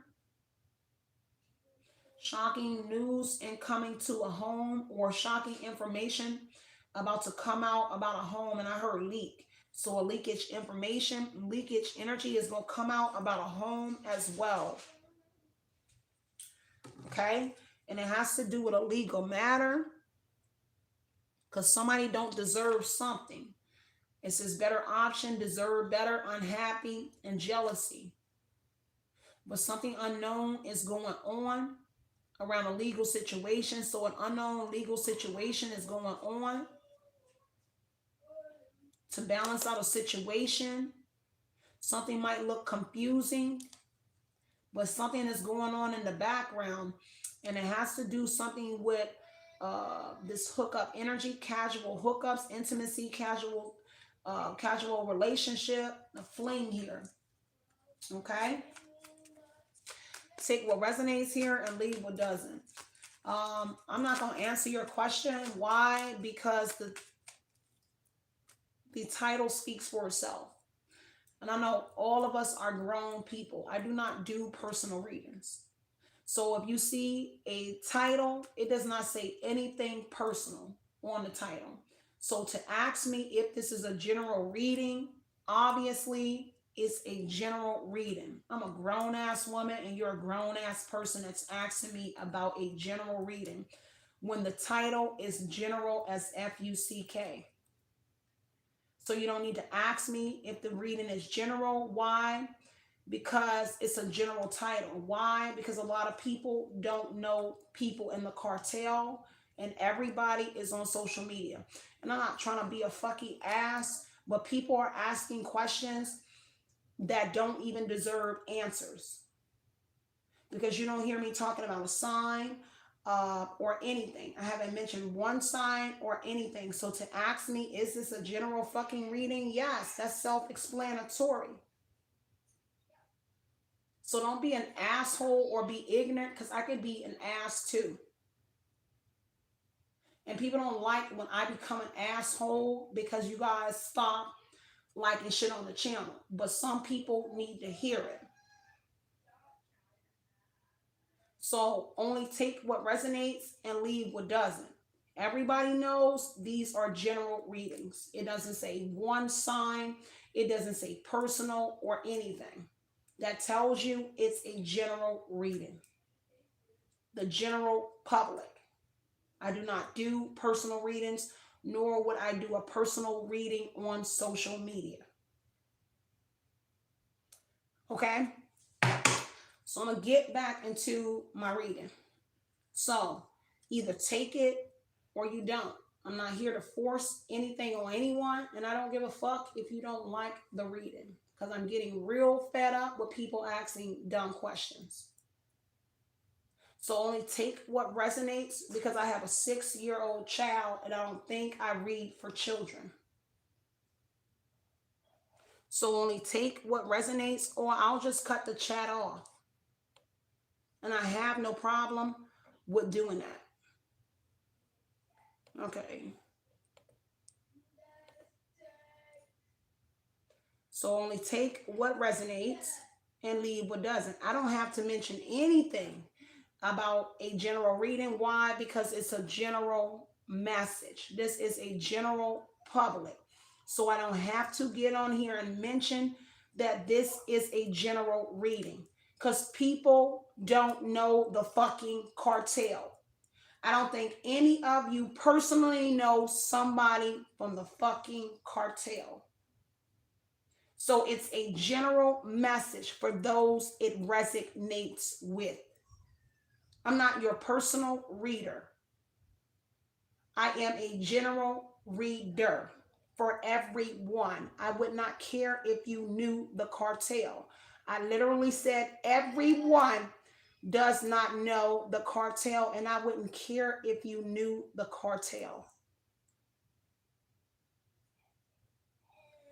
Shocking news incoming to a home, or shocking information about to come out about a home. And I heard leak. So a leakage information, leakage energy is going to come out about a home as well. Okay. And it has to do with a legal matter, because somebody don't deserve something. It says better option, deserve better, unhappy, and jealousy. But something unknown is going on around a legal situation. So an unknown legal situation is going on to balance out a situation. Something might look confusing, but something is going on in the background, and it has to do something with this hookup energy, casual hookups, intimacy, casual relationship, a fling here. Okay, take what resonates here and leave what doesn't. I'm not going to answer your question. Why? Because the title speaks for itself. And I know all of us are grown people. I do not do personal readings. So if you see a title, it does not say anything personal on the title. So to ask me if this is a general reading, obviously it's a general reading. I'm a grown-ass woman and you're a grown-ass person that's asking me about a general reading when the title is general as F-U-C-K. So you don't need to ask me if the reading is general. Why? Because it's a general title. Why? Because a lot of people don't know people in the cartel, and everybody is on social media. And I'm not trying to be a fucky ass, but people are asking questions that don't even deserve answers. Because you don't hear me talking about a sign, or anything. I haven't mentioned one sign or anything. So to ask me, is this a general fucking reading? Yes, that's self-explanatory. So don't be an asshole or be ignorant, because I could be an ass too. And people don't like when I become an asshole because you guys stop liking shit on the channel. But some people need to hear it. So only take what resonates and leave what doesn't. Everybody knows these are general readings. It doesn't say one sign. It doesn't say personal or anything. That tells you it's a general reading. The general public. I do not do personal readings, nor would I do a personal reading on social media. Okay? So I'm going to get back into my reading. So either take it or you don't. I'm not here to force anything on anyone, and I don't give a fuck if you don't like the reading, because I'm getting real fed up with people asking dumb questions. So only take what resonates, because I have a 6-year-old child and I don't think I read for children. So only take what resonates, or I'll just cut the chat off. And I have no problem with doing that. Okay. So only take what resonates and leave what doesn't. I don't have to mention anything about a general reading. Why? Because it's a general message. This is a general public. So I don't have to get on here and mention that this is a general reading, because people don't know the fucking cartel. I don't think any of you personally know somebody from the fucking cartel. So it's a general message for those it resonates with. I'm not your personal reader. I am a general reader for everyone. I would not care if you knew the cartel. I literally said everyone does not know the cartel, and I wouldn't care if you knew the cartel.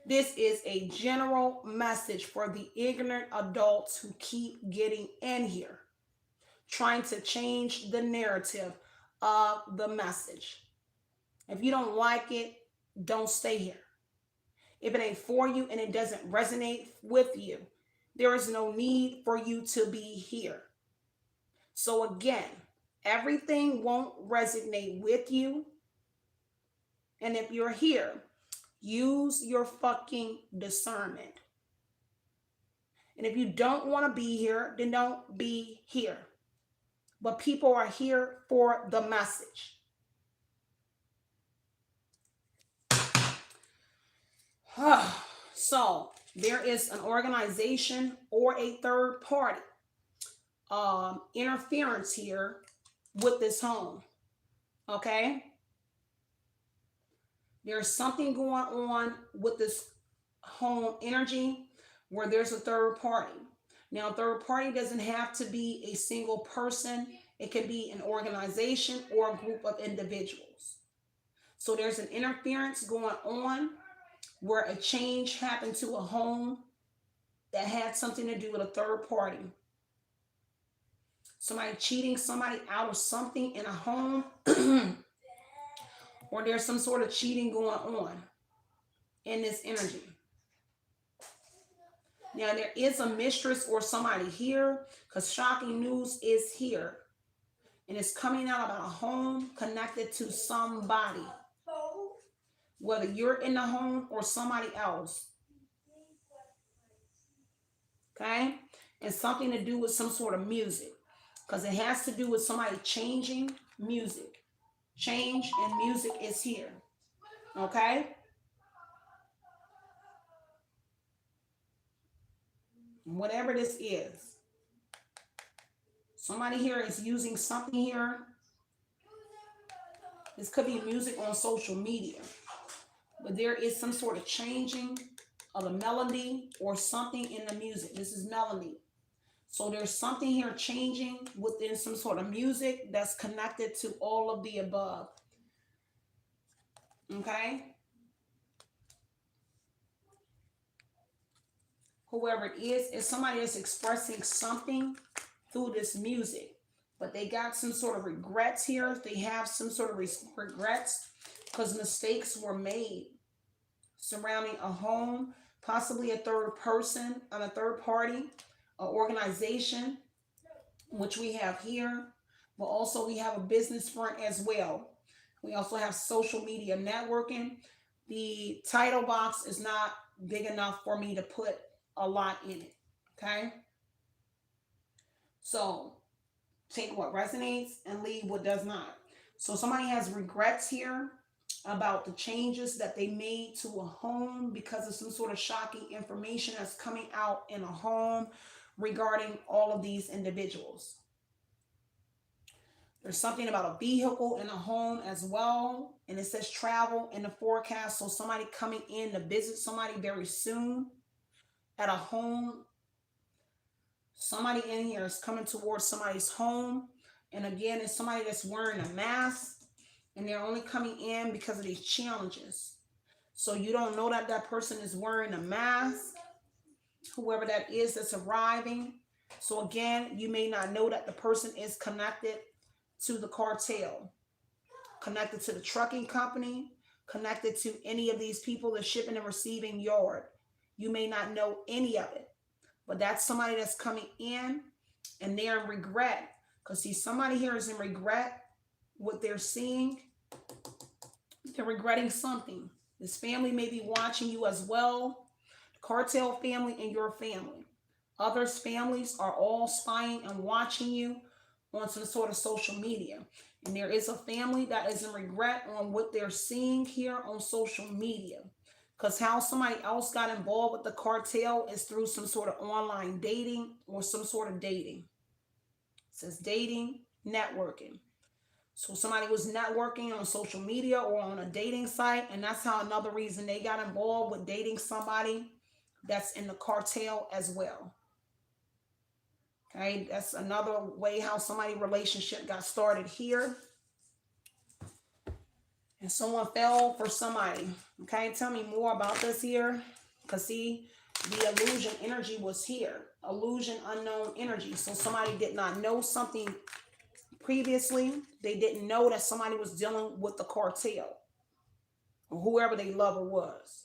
This is a general message for the ignorant adults who keep getting in here, trying to change the narrative of the message. If you don't like it, don't stay here. If it ain't for you and it doesn't resonate with you, there is no need for you to be here. So again, everything won't resonate with you. And if you're here, use your fucking discernment. And if you don't want to be here, then don't be here. But people are here for the message. So there is an organization or a third party interference here with this home. Okay? There's something going on with this home energy where there's a third party. Now, third party doesn't have to be a single person. It can be an organization or a group of individuals. So there's an interference going on where a change happened to a home that had something to do with a third party. Somebody cheating somebody out of something in a home, or there's some sort of cheating going on in this energy. Now, there is a mistress or somebody here, because shocking news is here. And it's coming out about a home connected to somebody. Whether you're in the home or somebody else. Okay? And something to do with some sort of music. Because it has to do with somebody changing music. Change and music is here. Okay? Whatever this is. Somebody here is using something here. This could be music on social media. But there is some sort of changing of the melody or something in the music. This is melody. So there's something here changing within some sort of music that's connected to all of the above. Okay? Whoever it is somebody that's expressing something through this music. But they got some sort of regrets here. They have some sort of regrets because mistakes were made surrounding a home, possibly a third person, a third party, an organization, which we have here. But also we have a business front as well. We also have social media networking. The title box is not big enough for me to put a lot in it. Okay? So take what resonates and leave what does not. So somebody has regrets here about the changes that they made to a home because of some sort of shocking information that's coming out in a home regarding all of these individuals. There's something about a vehicle in a home as well. And it says travel in the forecast. So somebody coming in to visit somebody very soon at a home. Somebody in here is coming towards somebody's home. And again, it's somebody that's wearing a mask. And they're only coming in because of these challenges. So you don't know that that person is wearing a mask. Whoever that is that's arriving. So again, you may not know that the person is connected to the cartel, connected to the trucking company, connected to any of these people, the shipping and receiving yard. You may not know any of it, but that's somebody that's coming in and they're in regret. Because see, somebody here is in regret what they're seeing. They're regretting something. This family may be watching you as well. The cartel family and your family. Others' families are all spying and watching you on some sort of social media. And there is a family that is in regret on what they're seeing here on social media. Because how somebody else got involved with the cartel is through some sort of online dating or some sort of dating. It says dating, networking. So somebody was networking on social media or on a dating site. And that's how another reason they got involved with dating somebody that's in the cartel as well. Okay, that's another way how somebody's relationship got started here. And someone fell for somebody. Okay, tell me more about this here. Because see, the illusion energy was here. Illusion, unknown energy. So somebody did not know something previously. They didn't know that somebody was dealing with the cartel. Or whoever their lover was.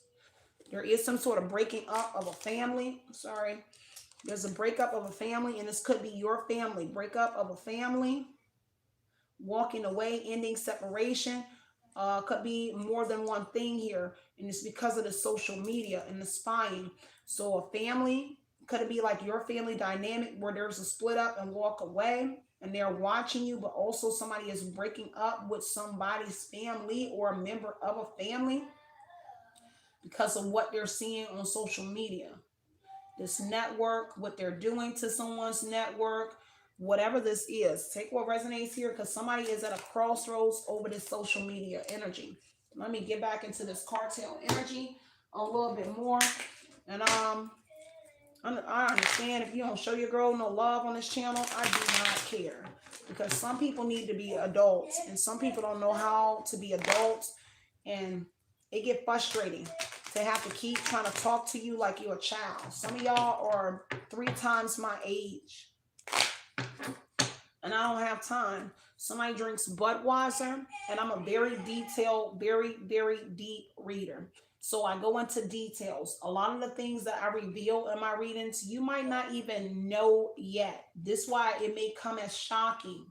There is some sort of breaking up of a family. Sorry. There's a breakup of a family, and this could be your family. Breakup of a family, walking away, ending separation. Could be more than one thing here, and it's because of the social media and the spying. So a family, could it be like your family dynamic where there's a split up and walk away, and they're watching you, but also somebody is breaking up with somebody's family or a member of a family because of what they're seeing on social media. This network, what they're doing to someone's network, whatever this is. Take what resonates here because somebody is at a crossroads over this social media energy. Let me get back into this cartel energy a little bit more. And I understand if you don't show your girl no love on this channel, I do not care. Because some people need to be adults and some people don't know how to be adults. And it get frustrating to have to keep trying to talk to you like you're a child. Some of y'all are 3 times my age. And I don't have time. Somebody drinks Budweiser, and I'm a very detailed, very, very deep reader. So I go into details. A lot of the things that I reveal in my readings, you might not even know yet. This is why it may come as shocking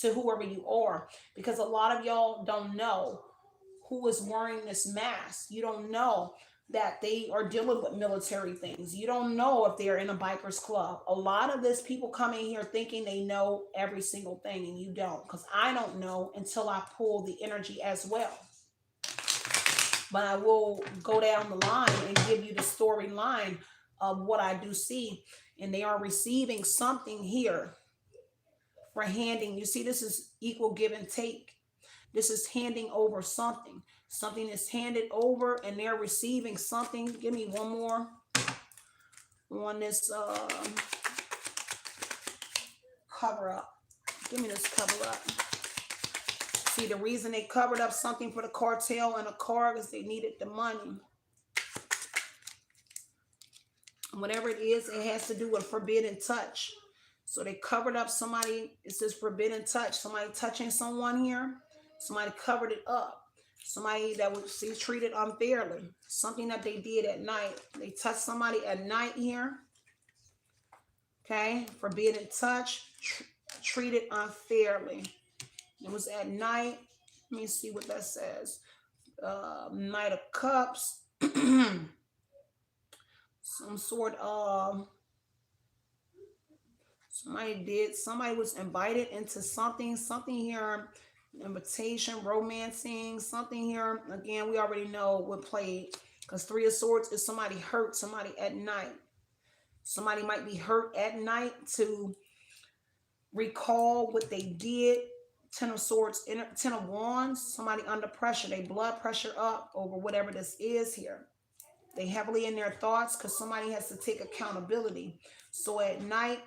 to whoever you are. Because a lot of y'all don't know who is wearing this mask. You don't know that they are dealing with military things. You don't know if they're in a biker's club. A lot of this people come in here thinking they know every single thing, and you don't. Because I don't know until I pull the energy as well. But I will go down the line and give you the storyline of what I do see. And they are receiving something here for handing. You see, this is equal give and take. This is handing over something. Something is handed over and they're receiving something. Give me one more on this cover up. Give me this cover up. See, the reason they covered up something for the cartel and a car is they needed the money. Whatever it is, it has to do with forbidden touch. So they covered up somebody. It says forbidden touch. Somebody touching someone here. Somebody covered it up. Somebody that was treated unfairly. Something that they did at night. They touched somebody at night here. Okay. Forbidden touch. Treated unfairly. It was at night. Let me see what that says. Knight of Cups. Some sort of somebody was invited into something here, invitation, romancing, something here. Again, we already know what played, because Three of Swords is somebody hurt somebody at night. Somebody might be hurt at night to recall what they did. Ten of Swords, Ten of Wands, somebody under pressure, they blood pressure up over whatever this is here. They heavily in their thoughts because somebody has to take accountability. So at night,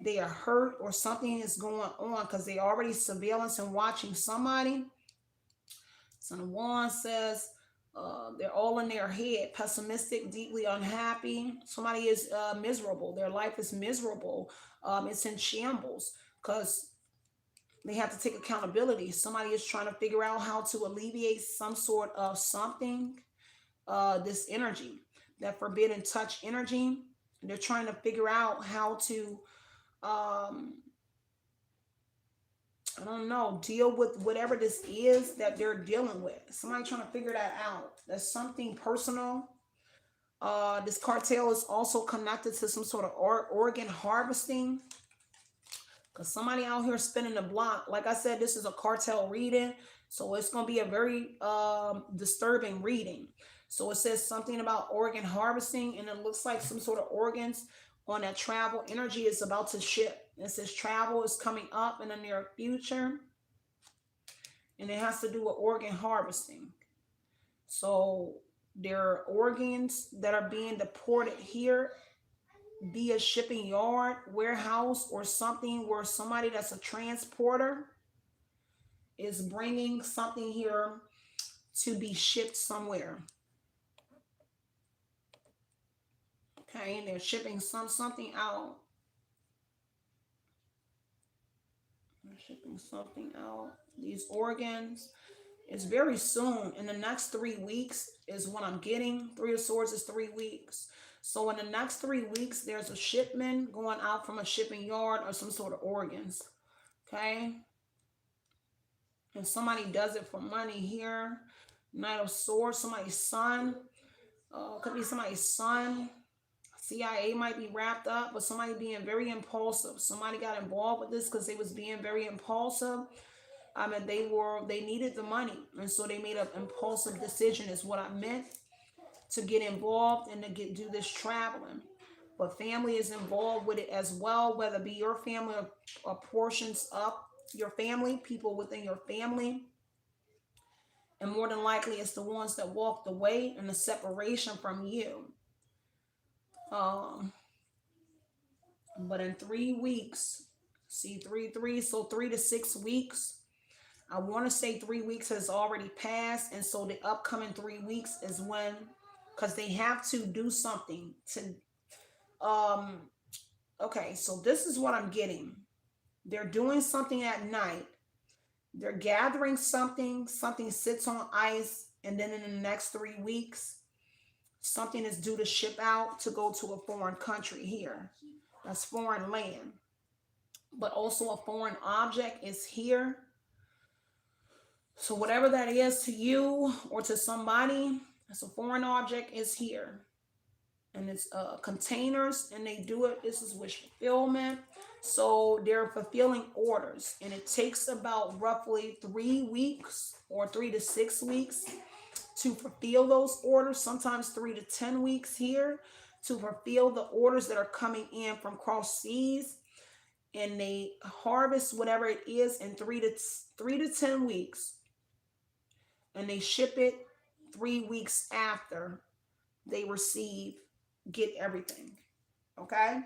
they are hurt or something is going on because they already surveillance and watching somebody. Son of Wands says they're all in their head, pessimistic, deeply unhappy. Somebody is miserable. Their life is miserable. It's in shambles because they have to take accountability. Somebody is trying to figure out how to alleviate some sort of something. This energy, that forbidden touch energy. They're trying to figure out how to, I don't know, deal with whatever this is that they're dealing with. Somebody trying to figure that out. That's something personal. This cartel is also connected to some sort of organ harvesting. Because somebody out here spinning the block. Like I said, this is a cartel reading. So it's going to be a very disturbing reading. So it says something about organ harvesting, and it looks like some sort of organs on that travel energy is about to ship. It says travel is coming up in the near future, and it has to do with organ harvesting. So there are organs that are being deported here via shipping yard, warehouse, or something where somebody that's a transporter is bringing something here to be shipped somewhere. Okay, and they're shipping something out. They're shipping something out. These organs. It's very soon. In the next 3 weeks is what I'm getting. Three of Swords is 3 weeks. So in the next 3 weeks, there's a shipment going out from a shipping yard or some sort of organs. Okay. And somebody does it for money here. Knight of Swords, somebody's son. Could be somebody's son. CIA might be wrapped up, but somebody being very impulsive. Somebody got involved with this because they was being very impulsive. I mean, they needed the money, and so they made an impulsive decision is what I meant, to get involved and to do this traveling. But family is involved with it as well, whether it be your family or portions of your family, people within your family. And more than likely, it's the ones that walked away and the separation from you. But in 3 weeks, see 3, so 3 to 6 weeks. I want to say 3 weeks has already passed, and so the upcoming 3 weeks is when, because they have to do something to. Okay, so this is what I'm getting. They're doing something at night. They're gathering something. Something sits on ice, and then in the next 3 weeks, something is due to ship out to go to a foreign country here. That's foreign land. But also a foreign object is here. So whatever that is to you or to somebody, it's a foreign object is here. And it's containers, and they do it. This is wish fulfillment. So they're fulfilling orders, and it takes about roughly 3 weeks or 3 to 6 weeks to fulfill those orders. Sometimes 3 to 10 weeks here to fulfill the orders that are coming in from cross seas. And they harvest whatever it is in 3 to 10 weeks. And they ship it 3 weeks after they get everything. Okay?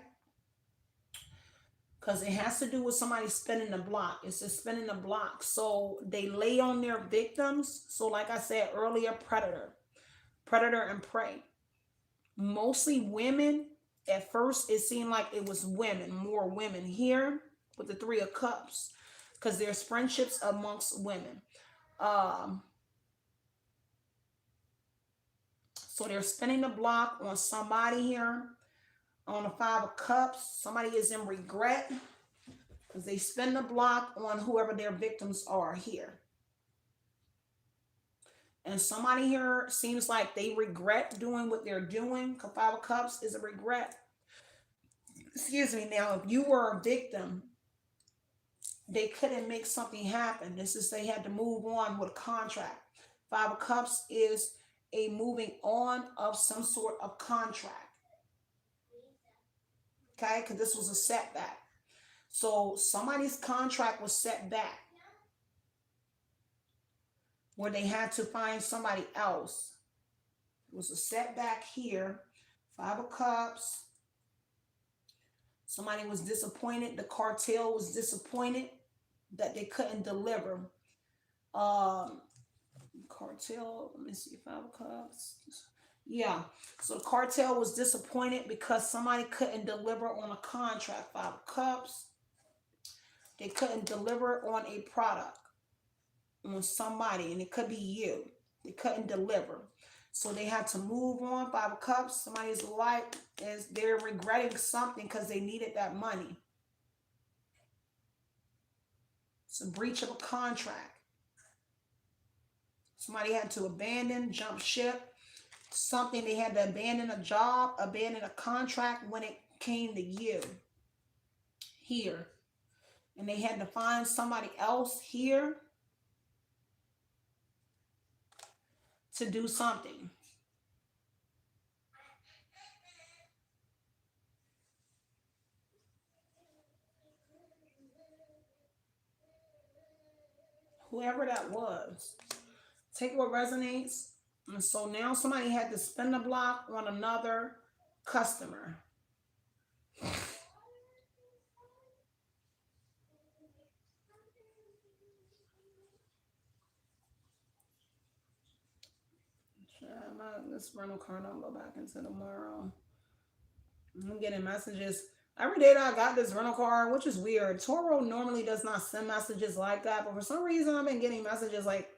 because it has to do with somebody spinning the block. It's just spinning the block. So they lay on their victims. So like I said earlier, predator and prey. Mostly women. At first, it seemed like it was women, more women here with the Three of Cups, because there's friendships amongst women. So they're spinning the block on somebody here. On the Five of Cups, somebody is in regret because they spin the block on whoever their victims are here. And somebody here seems like they regret doing what they're doing. Five of Cups is a regret. Excuse me. Now, if you were a victim, they couldn't make something happen. This is they had to move on with a contract. Five of Cups is a moving on of some sort of contract. Okay, because this was a setback. So somebody's contract was set back where they had to find somebody else. It was a setback here. Five of Cups. Somebody was disappointed. The cartel was disappointed that they couldn't deliver. Cartel, let me see, Five of Cups. Yeah, so the cartel was disappointed because somebody couldn't deliver on a contract. Five of Cups. They couldn't deliver on a product, on somebody, and it could be you. They couldn't deliver. So they had to move on. Five of Cups. Somebody's life is they're regretting something because they needed that money. It's a breach of a contract. Somebody had to abandon, jump ship. Something they had to abandon a job, abandon a contract when it came to you here. And they had to find somebody else here to do something. Whoever that was. Take what resonates. And so now somebody had to spin the block on another customer. This rental car don't go back into tomorrow. I'm getting messages. Every day that I got this rental car, which is weird. Toro normally does not send messages like that. But for some reason, I've been getting messages like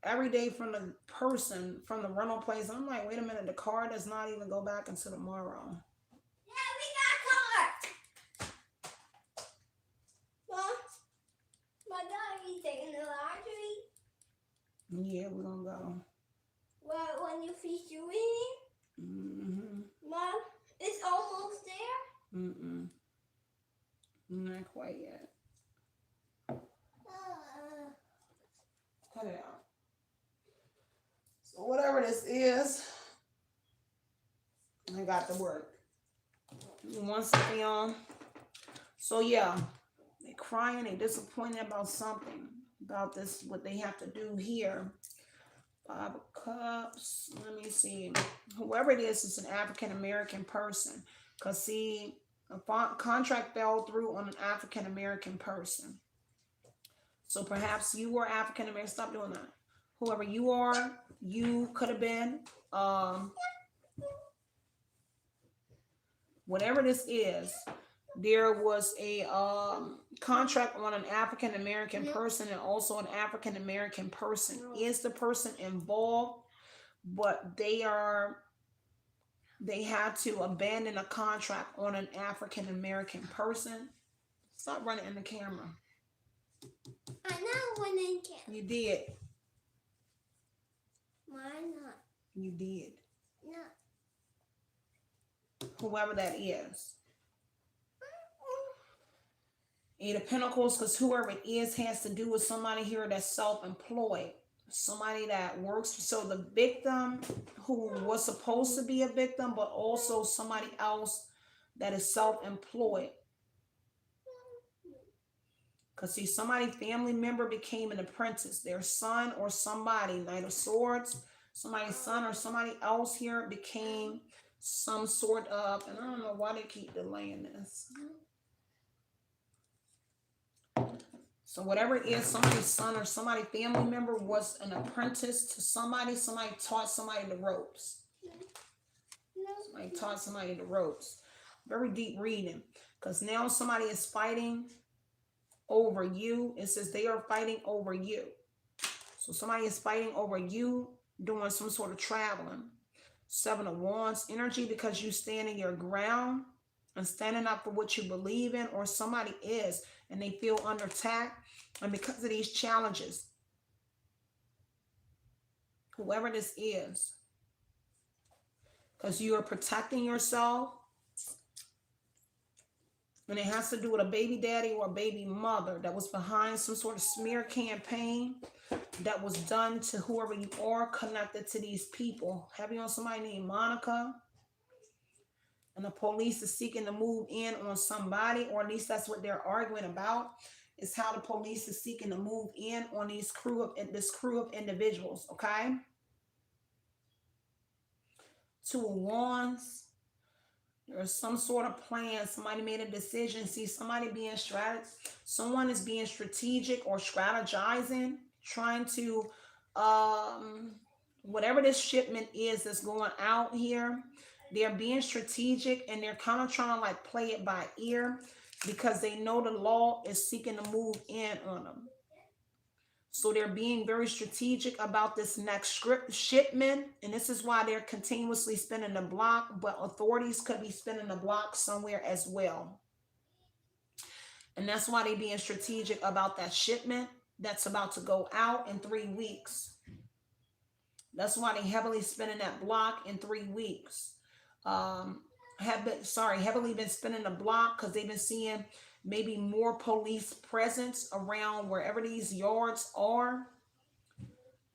every day from the person, from the rental place. I'm like, wait a minute, the car does not even go back until tomorrow. Yeah, we got a car. Mom, my daddy's taking the laundry. Yeah, we're going to go. Well, when you finish doing it? Mm-hmm. Mom, it's almost there? Mm-mm. Not quite yet. Cut it out. So whatever this is, I got to work. One second, y'all. So yeah, they crying, they disappointed about something, about this, what they have to do here. Five of Cups. Let me see. Whoever it is an African American person. Because see, a contract fell through on an African American person. So perhaps you were African American. Stop doing that. Whoever you are, you could have been. Whatever this is, there was a contract on an African American person, and also an African American person is the person involved, but they had to abandon a contract on an African American person. Stop running in the camera. I know when I can. You did. Why not? You did. No. Whoever that is. Eight of Pentacles, because whoever it is has to do with somebody here that's self-employed. Somebody that works. So the victim who was supposed to be a victim, but also somebody else that is self-employed. Because see, somebody, family member became an apprentice. Their son or somebody, Knight of Swords, somebody's son or somebody else here became some sort of, and I don't know why they keep delaying this. So whatever it is, somebody's son or somebody family member was an apprentice to somebody. Somebody taught somebody the ropes. Somebody taught somebody the ropes. Very deep reading. Because now somebody is fighting over you. It says they are fighting over you. So somebody is fighting over you doing some sort of traveling. 7 of Wands energy, because you standing your ground and standing up for what you believe in, or somebody is and they feel under attack, and because of these challenges, whoever this is, because you are protecting yourself, and it has to do with a baby daddy or a baby mother that was behind some sort of smear campaign that was done to whoever you are connected to these people. Heavy on somebody named Monica. And the police is seeking to move in on somebody, or at least that's what they're arguing about, is how the police is seeking to move in on this crew of individuals, okay? 2 of Wands. There's some sort of plan. Somebody made a decision. See, somebody being someone is being strategic or strategizing, trying to, whatever this shipment is that's going out here, they're being strategic and they're kind of trying to like play it by ear because they know the law is seeking to move in on them. So they're being very strategic about this next shipment. And this is why they're continuously spinning the block, but authorities could be spinning the block somewhere as well. And that's why they're being strategic about that shipment that's about to go out in 3 weeks. That's why they heavily spinning that block in 3 weeks. Heavily been spinning the block because they've been seeing maybe more police presence around wherever these yards are.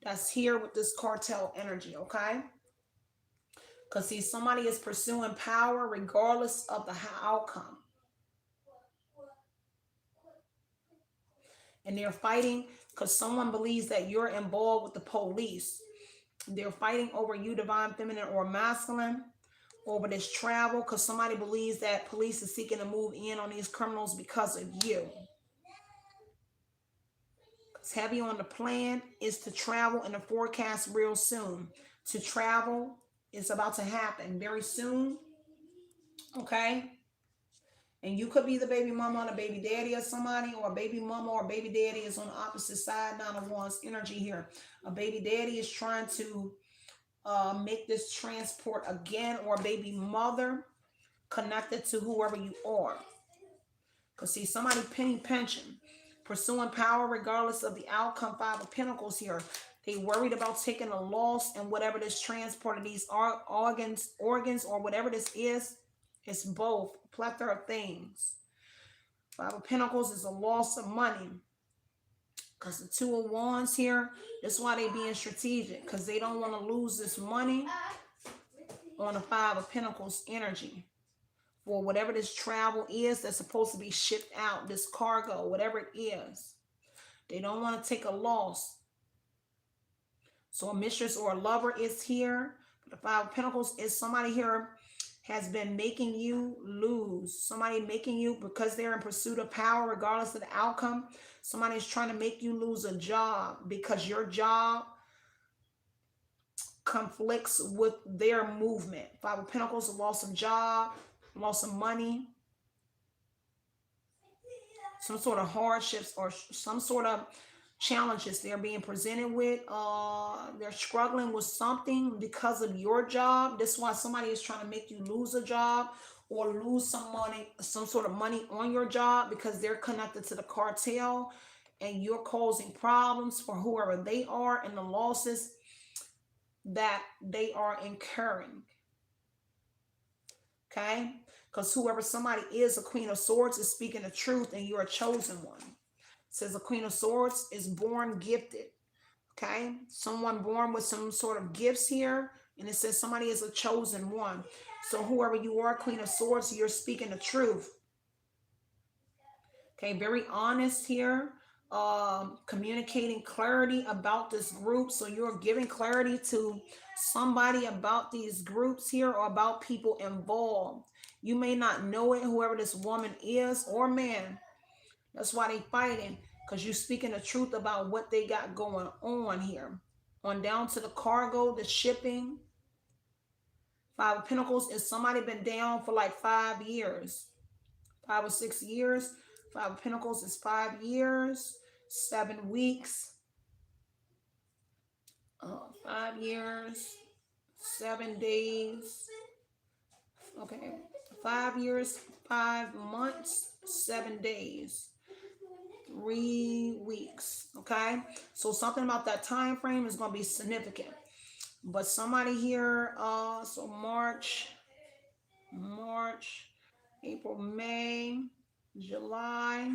That's here with this cartel energy, okay? Because see, somebody is pursuing power regardless of the outcome. And they're fighting because someone believes that you're involved with the police. They're fighting over you, divine feminine or masculine, over this travel, because somebody believes that police is seeking to move in on these criminals because of you. Because heavy on the plan is to travel in the forecast real soon. To travel is about to happen very soon. Okay? And you could be the baby mama and a baby daddy of somebody, or a baby mama or a baby daddy is on the opposite side. 9 of Wands energy here. A baby daddy is trying to make this transport again, or a baby mother connected to whoever you are. Because see, somebody pension, pursuing power regardless of the outcome. 5 of Pentacles here. They worried about taking a loss and whatever this transport of these organs or whatever this is. It's both, plethora of things. 5 of Pentacles is a loss of money. Because the 2 of Wands here, that's why they being strategic. Because they don't want to lose this money on the 5 of Pentacles energy. For whatever this travel is that's supposed to be shipped out, this cargo, whatever it is. They don't want to take a loss. So a mistress or a lover is here. The 5 of Pentacles is somebody here has been making you lose. Somebody making you, because they're in pursuit of power, regardless of the outcome. Somebody is trying to make you lose a job because your job conflicts with their movement. 5 of Pentacles, a loss of job, loss of money, some sort of hardships or some sort of challenges they're being presented with. They're struggling with something because of your job. That's why somebody is trying to make you lose a job or lose some money, some sort of money on your job, because they're connected to the cartel and you're causing problems for whoever they are and the losses that they are incurring. Okay? Because whoever somebody is, a Queen of Swords, is speaking the truth and you're a chosen one. It says a Queen of Swords is born gifted. Okay? Someone born with some sort of gifts here. And it says somebody is a chosen one. So whoever you are, Queen of Swords, you're speaking the truth. Okay? Very honest here. Communicating clarity about this group. So you're giving clarity to somebody about these groups here or about people involved. You may not know it, whoever this woman is or man. That's why they fighting. because you're speaking the truth about what they got going on here. On down to the cargo, the shipping. Five of Pentacles is somebody been down for like 5 years, 5 or 6 years. Five of Pentacles is 5 years, 7 weeks, 5 years, 7 days. Okay, 5 years, 5 months, 7 days, 3 weeks. Okay, so something about that time frame is going to be significant. But somebody here, so March, April, May, July,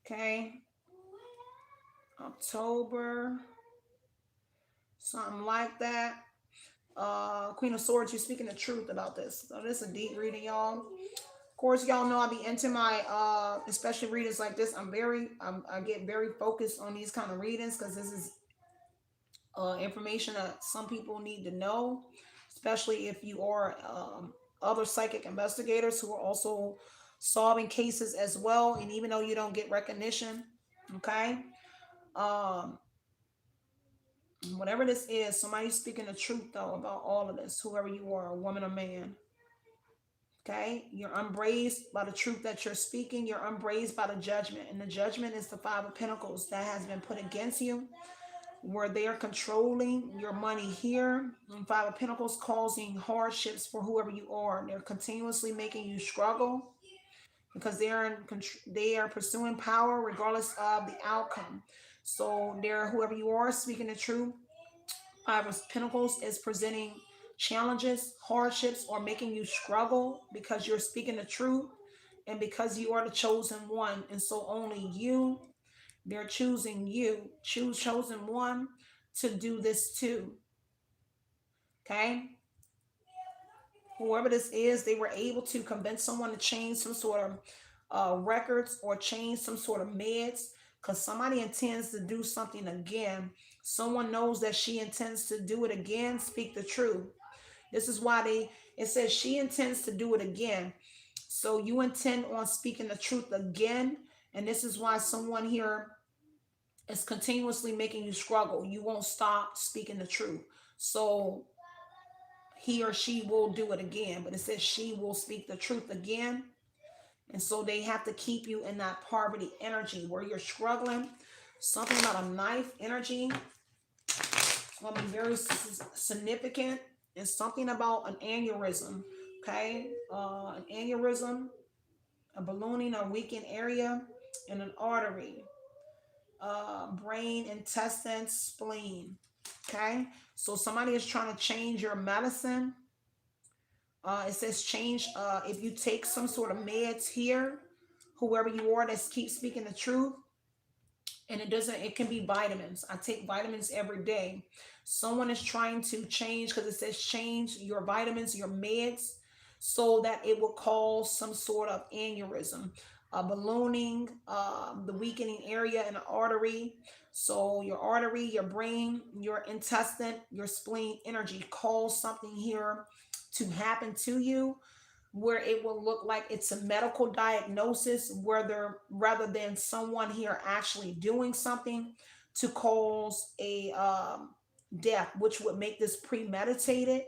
okay, October, something like that. Queen of Swords, you're speaking the truth about this. So this is a deep reading, y'all. Of course, y'all know I be into my especially readings like this. I get very focused on these kind of readings because this is information that some people need to know, especially if you are other psychic investigators who are also solving cases as well. And even though you don't get recognition, okay, um, whatever this is, somebody's speaking the truth though about all of this, whoever you are, a woman or man. Okay, you're embraced by the truth that you're speaking. You're embraced by the judgment, and the judgment is the Five of Pentacles that has been put against you, where they are controlling your money here. And Five of Pentacles causing hardships for whoever you are. They're continuously making you struggle because they are pursuing power regardless of the outcome. So they're, whoever you are, speaking the truth. Five of Pentacles is presenting challenges, hardships, or making you struggle because you're speaking the truth and because you are the chosen one. And so only you, they're choosing you, chosen one to do this too. Okay? Whoever this is, they were able to convince someone to change some sort of records or change some sort of meds because somebody intends to do something again. Someone knows that she intends to do it again. Speak the truth. This is why it says she intends to do it again. So you intend on speaking the truth again. And this is why someone here is continuously making you struggle. You won't stop speaking the truth. So he or she will do it again. But it says she will speak the truth again. And so they have to keep you in that poverty energy where you're struggling. Something about a knife energy. It's going to be very significant. And something about an aneurysm. Okay? An aneurysm, a ballooning or weakened area, and an artery. Brain, intestine, spleen. Okay? So somebody is trying to change your medicine. It says change if you take some sort of meds here, whoever you are that keeps speaking the truth. And it can be vitamins. I take vitamins every day. Someone is trying to change because it says change your vitamins, your meds, so that it will cause some sort of aneurysm, ballooning, the weakening area in the artery. So your artery, your brain, your intestine, your spleen energy cause something here to happen to you where it will look like it's a medical diagnosis rather than someone here actually doing something to cause a death, which would make this premeditated,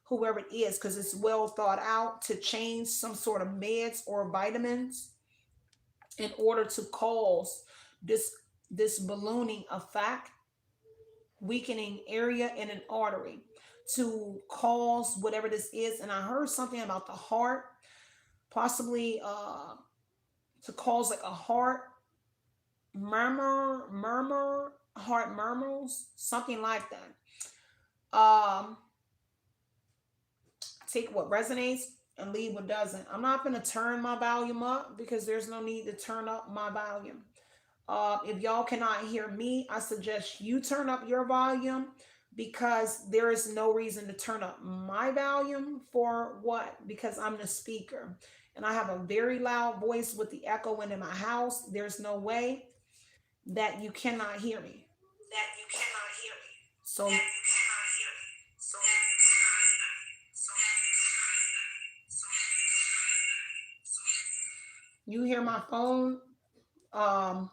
whoever it is, because it's well thought out to change some sort of meds or vitamins in order to cause this ballooning effect, weakening area in an artery to cause whatever this is. And I heard something about the heart, possibly to cause like a heart heart murmurs, something like that. Take what resonates and leave what doesn't. I'm not going to turn my volume up because there's no need to turn up my volume. If y'all cannot hear me, I suggest you turn up your volume because there is no reason to turn up my volume for what? Because I'm the speaker and I have a very loud voice with the echoing in my house. There's no way that you cannot hear me. So you hear my phone Um,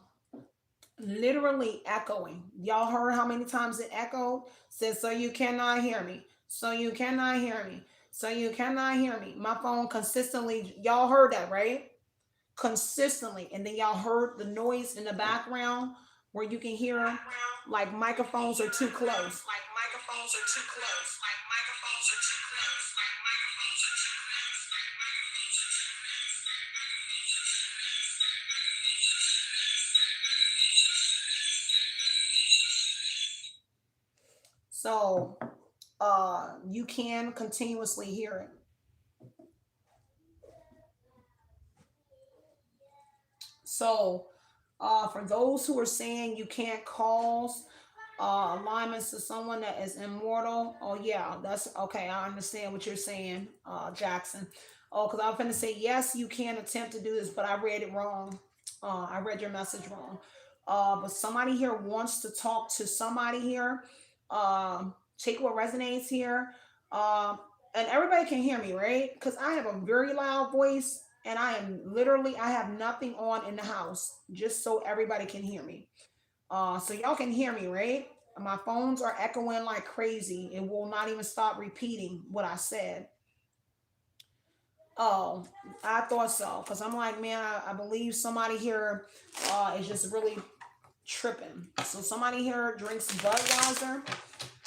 literally echoing. Y'all heard how many times it echoed? Said, so you cannot hear me. So you cannot hear me. So you cannot hear me. My phone consistently, y'all heard that, right? Consistently. And then y'all heard the noise in the background where you can hear like microphones are too close. Like microphones are too close. Like microphones are too close. Like microphones are too close. Like microphones are too close. So you can continuously hear it. So for those who are saying you can't cause alignments to someone that is immortal, oh yeah, that's okay. I understand what you're saying, Jackson. Oh, because I'm going to say yes, you can attempt to do this, but I read it wrong. I read your message wrong. But somebody here wants to talk to somebody here. Take what resonates here. Um, and everybody can hear me, right? Because I have a very loud voice and I am literally, I have nothing on in the house, just so everybody can hear me. So y'all can hear me, right? My phones are echoing like crazy. It will not even stop repeating what I said. Oh, I thought so. Because I'm like, man, I believe somebody here is just really tripping. So somebody here drinks Budweiser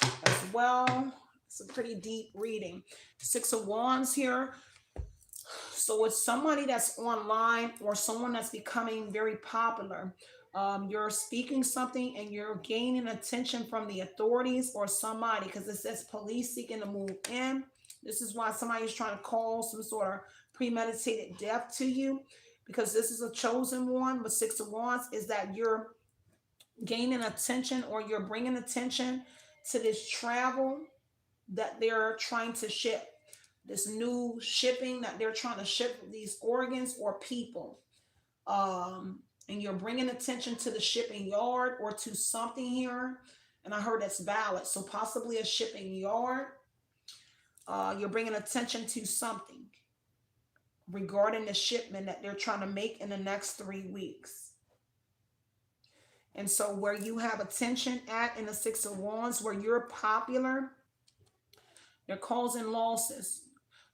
as well. It's a pretty deep reading. Six of Wands here. So it's somebody that's online or someone that's becoming very popular. You're speaking something and you're gaining attention from the authorities or somebody because it says police seeking to move in. This is why somebody is trying to call some sort of premeditated death to you because this is a chosen one. But Six of Wands is that you're gaining attention or you're bringing attention to this travel that they're trying to ship, this new shipping that they're trying to ship these organs or people. And you're bringing attention to the shipping yard or to something here. And I heard that's valid. So possibly a shipping yard. You're bringing attention to something regarding the shipment that they're trying to make in the next 3 weeks. And so where you have attention at in the Six of Wands, where you're popular, they're causing losses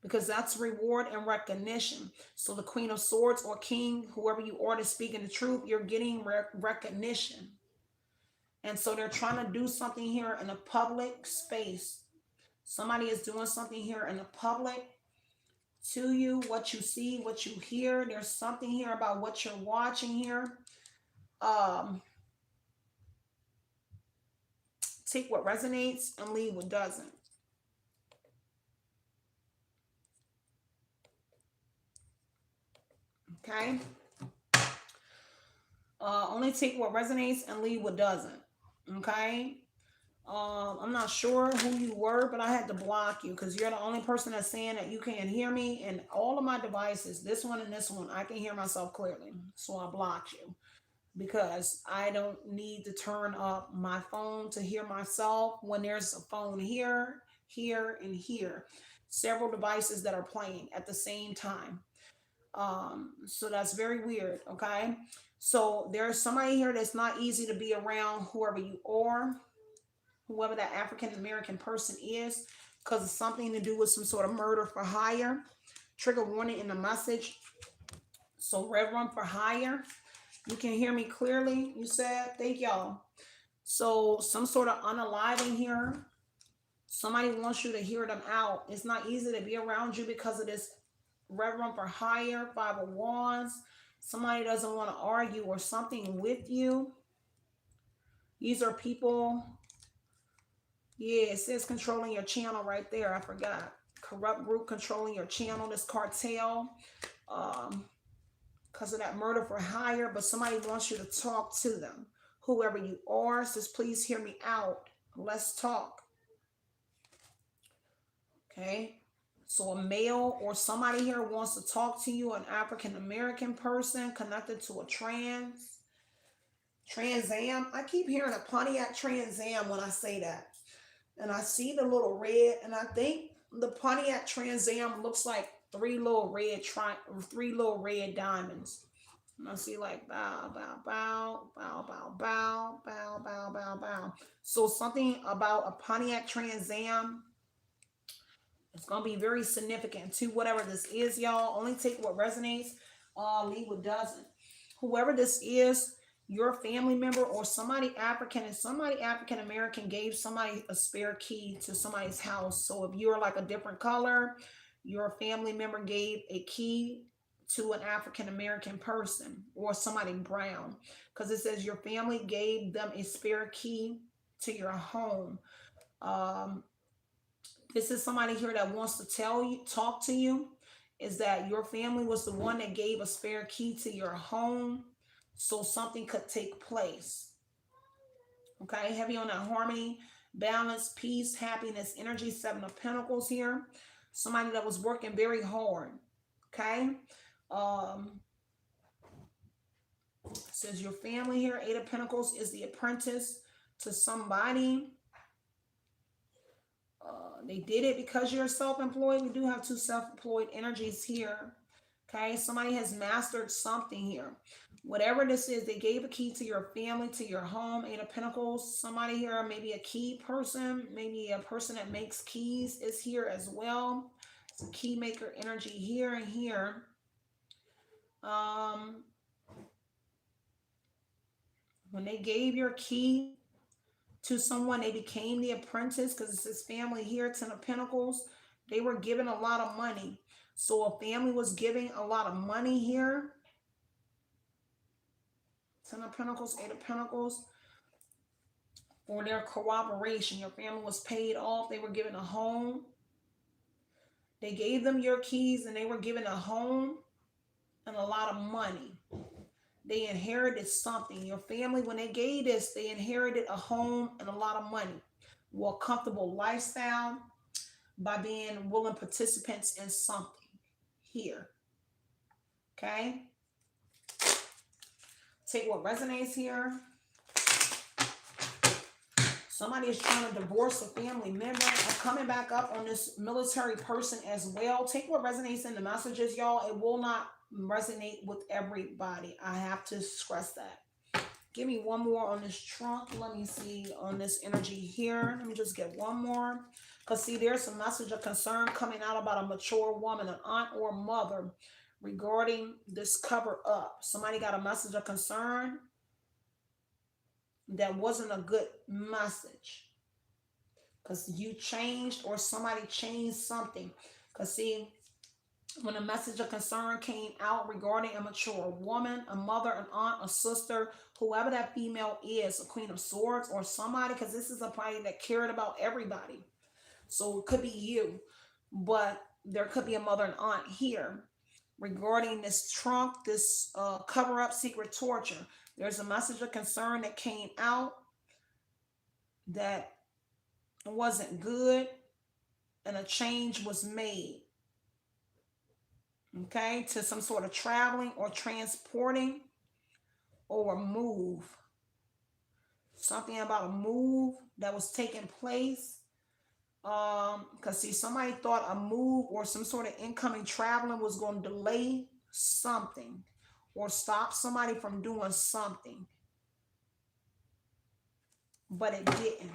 because that's reward and recognition. So the Queen of Swords or King, whoever you are to speaking the truth, you're getting recognition. And so they're trying to do something here in a public space. Somebody is doing something here in the public to you, what you see, what you hear. There's something here about what you're watching here. Take what resonates and leave what doesn't. Okay. Only take what resonates and leave what doesn't. Okay. I'm not sure who you were, but I had to block you because you're the only person that's saying that you can't hear me. And all of my devices, this one and this one, I can hear myself clearly. So I blocked you because I don't need to turn up my phone to hear myself when there's a phone here, here, and here. Several devices that are playing at the same time. So that's very weird. Okay. So there's somebody here that's not easy to be around, whoever you are, whoever that African American person is, because it's something to do with some sort of murder for hire. Trigger warning in the message. So Reverend for hire. You can hear me clearly, you said. Thank y'all. So some sort of unaliving here. Somebody wants you to hear them out. It's not easy to be around you because of this Reverend for hire, Five of Wands. Somebody doesn't want to argue or something with you. These are people. Yeah, it says controlling your channel right there. I forgot. Corrupt group controlling your channel. This cartel. Because of that murder for hire. But somebody wants you to talk to them. Whoever you are, says please hear me out. Let's talk. Okay. So a male or somebody here wants to talk to you, an African American person connected to a Trans Am. I keep hearing a Pontiac Trans Am when I say that. And I see the little red, and I think the Pontiac Trans Am looks like three little red diamonds. I see like bow, bow, bow, bow, bow, bow, bow, bow, bow, bow. So something about a Pontiac Trans Am. It's gonna be very significant to whatever this is, y'all. Only take what resonates, leave what doesn't. Whoever this is, your family member or somebody African and somebody African American gave somebody a spare key to somebody's house. So if you're like a different color, your family member gave a key to an African American person or somebody brown. Because it says your family gave them a spare key to your home. Um, this is somebody here that wants to tell you, talk to you, is that your family was the one that gave a spare key to your home so something could take place. Okay, heavy on that harmony, balance, peace, happiness, energy, Seven of Pentacles here. Somebody that was working very hard. Okay. Um, says your family here, Eight of Pentacles is the apprentice to somebody. They did it because you're self-employed. We do have two self-employed energies here. Okay, somebody has mastered something here. Whatever this is, they gave a key to your family, to your home. Eight of Pentacles. Somebody here, maybe a key person, maybe a person that makes keys is here as well. Some key maker energy here and here. When they gave your key to someone, they became the apprentice because it's his family here, Ten of Pentacles. They were given a lot of money. So a family was giving a lot of money here. Ten of Pentacles, Eight of Pentacles. For their cooperation. Your family was paid off. They were given a home. They gave them your keys and they were given a home and a lot of money. They inherited something. Your family, when they gave this, they inherited a home and a lot of money. Well, a comfortable lifestyle by being willing participants in something here. Okay? Take what resonates here. Somebody is trying to divorce a family member. I'm coming back up on this military person as well. Take what resonates in the messages, y'all. It will not resonate with everybody. I have to stress that. Give me one more on this trunk. Let me see on this energy here. Let me just get one more. Because see, there's a message of concern coming out about a mature woman, an aunt or mother regarding this cover up. Somebody got a message of concern that wasn't a good message. Because you changed or somebody changed something. Because see, when a message of concern came out regarding a mature woman, a mother, an aunt, a sister, whoever that female is, a Queen of Swords or somebody, because this is a party that cared about everybody. So it could be you, but there could be a mother and aunt here regarding this trunk, this cover-up, secret torture. There's a message of concern that came out that wasn't good and a change was made. Okay, to some sort of traveling or transporting or a move. Something about a move that was taking place. Because see, somebody thought a move or some sort of incoming traveling was going to delay something or stop somebody from doing something. But it didn't.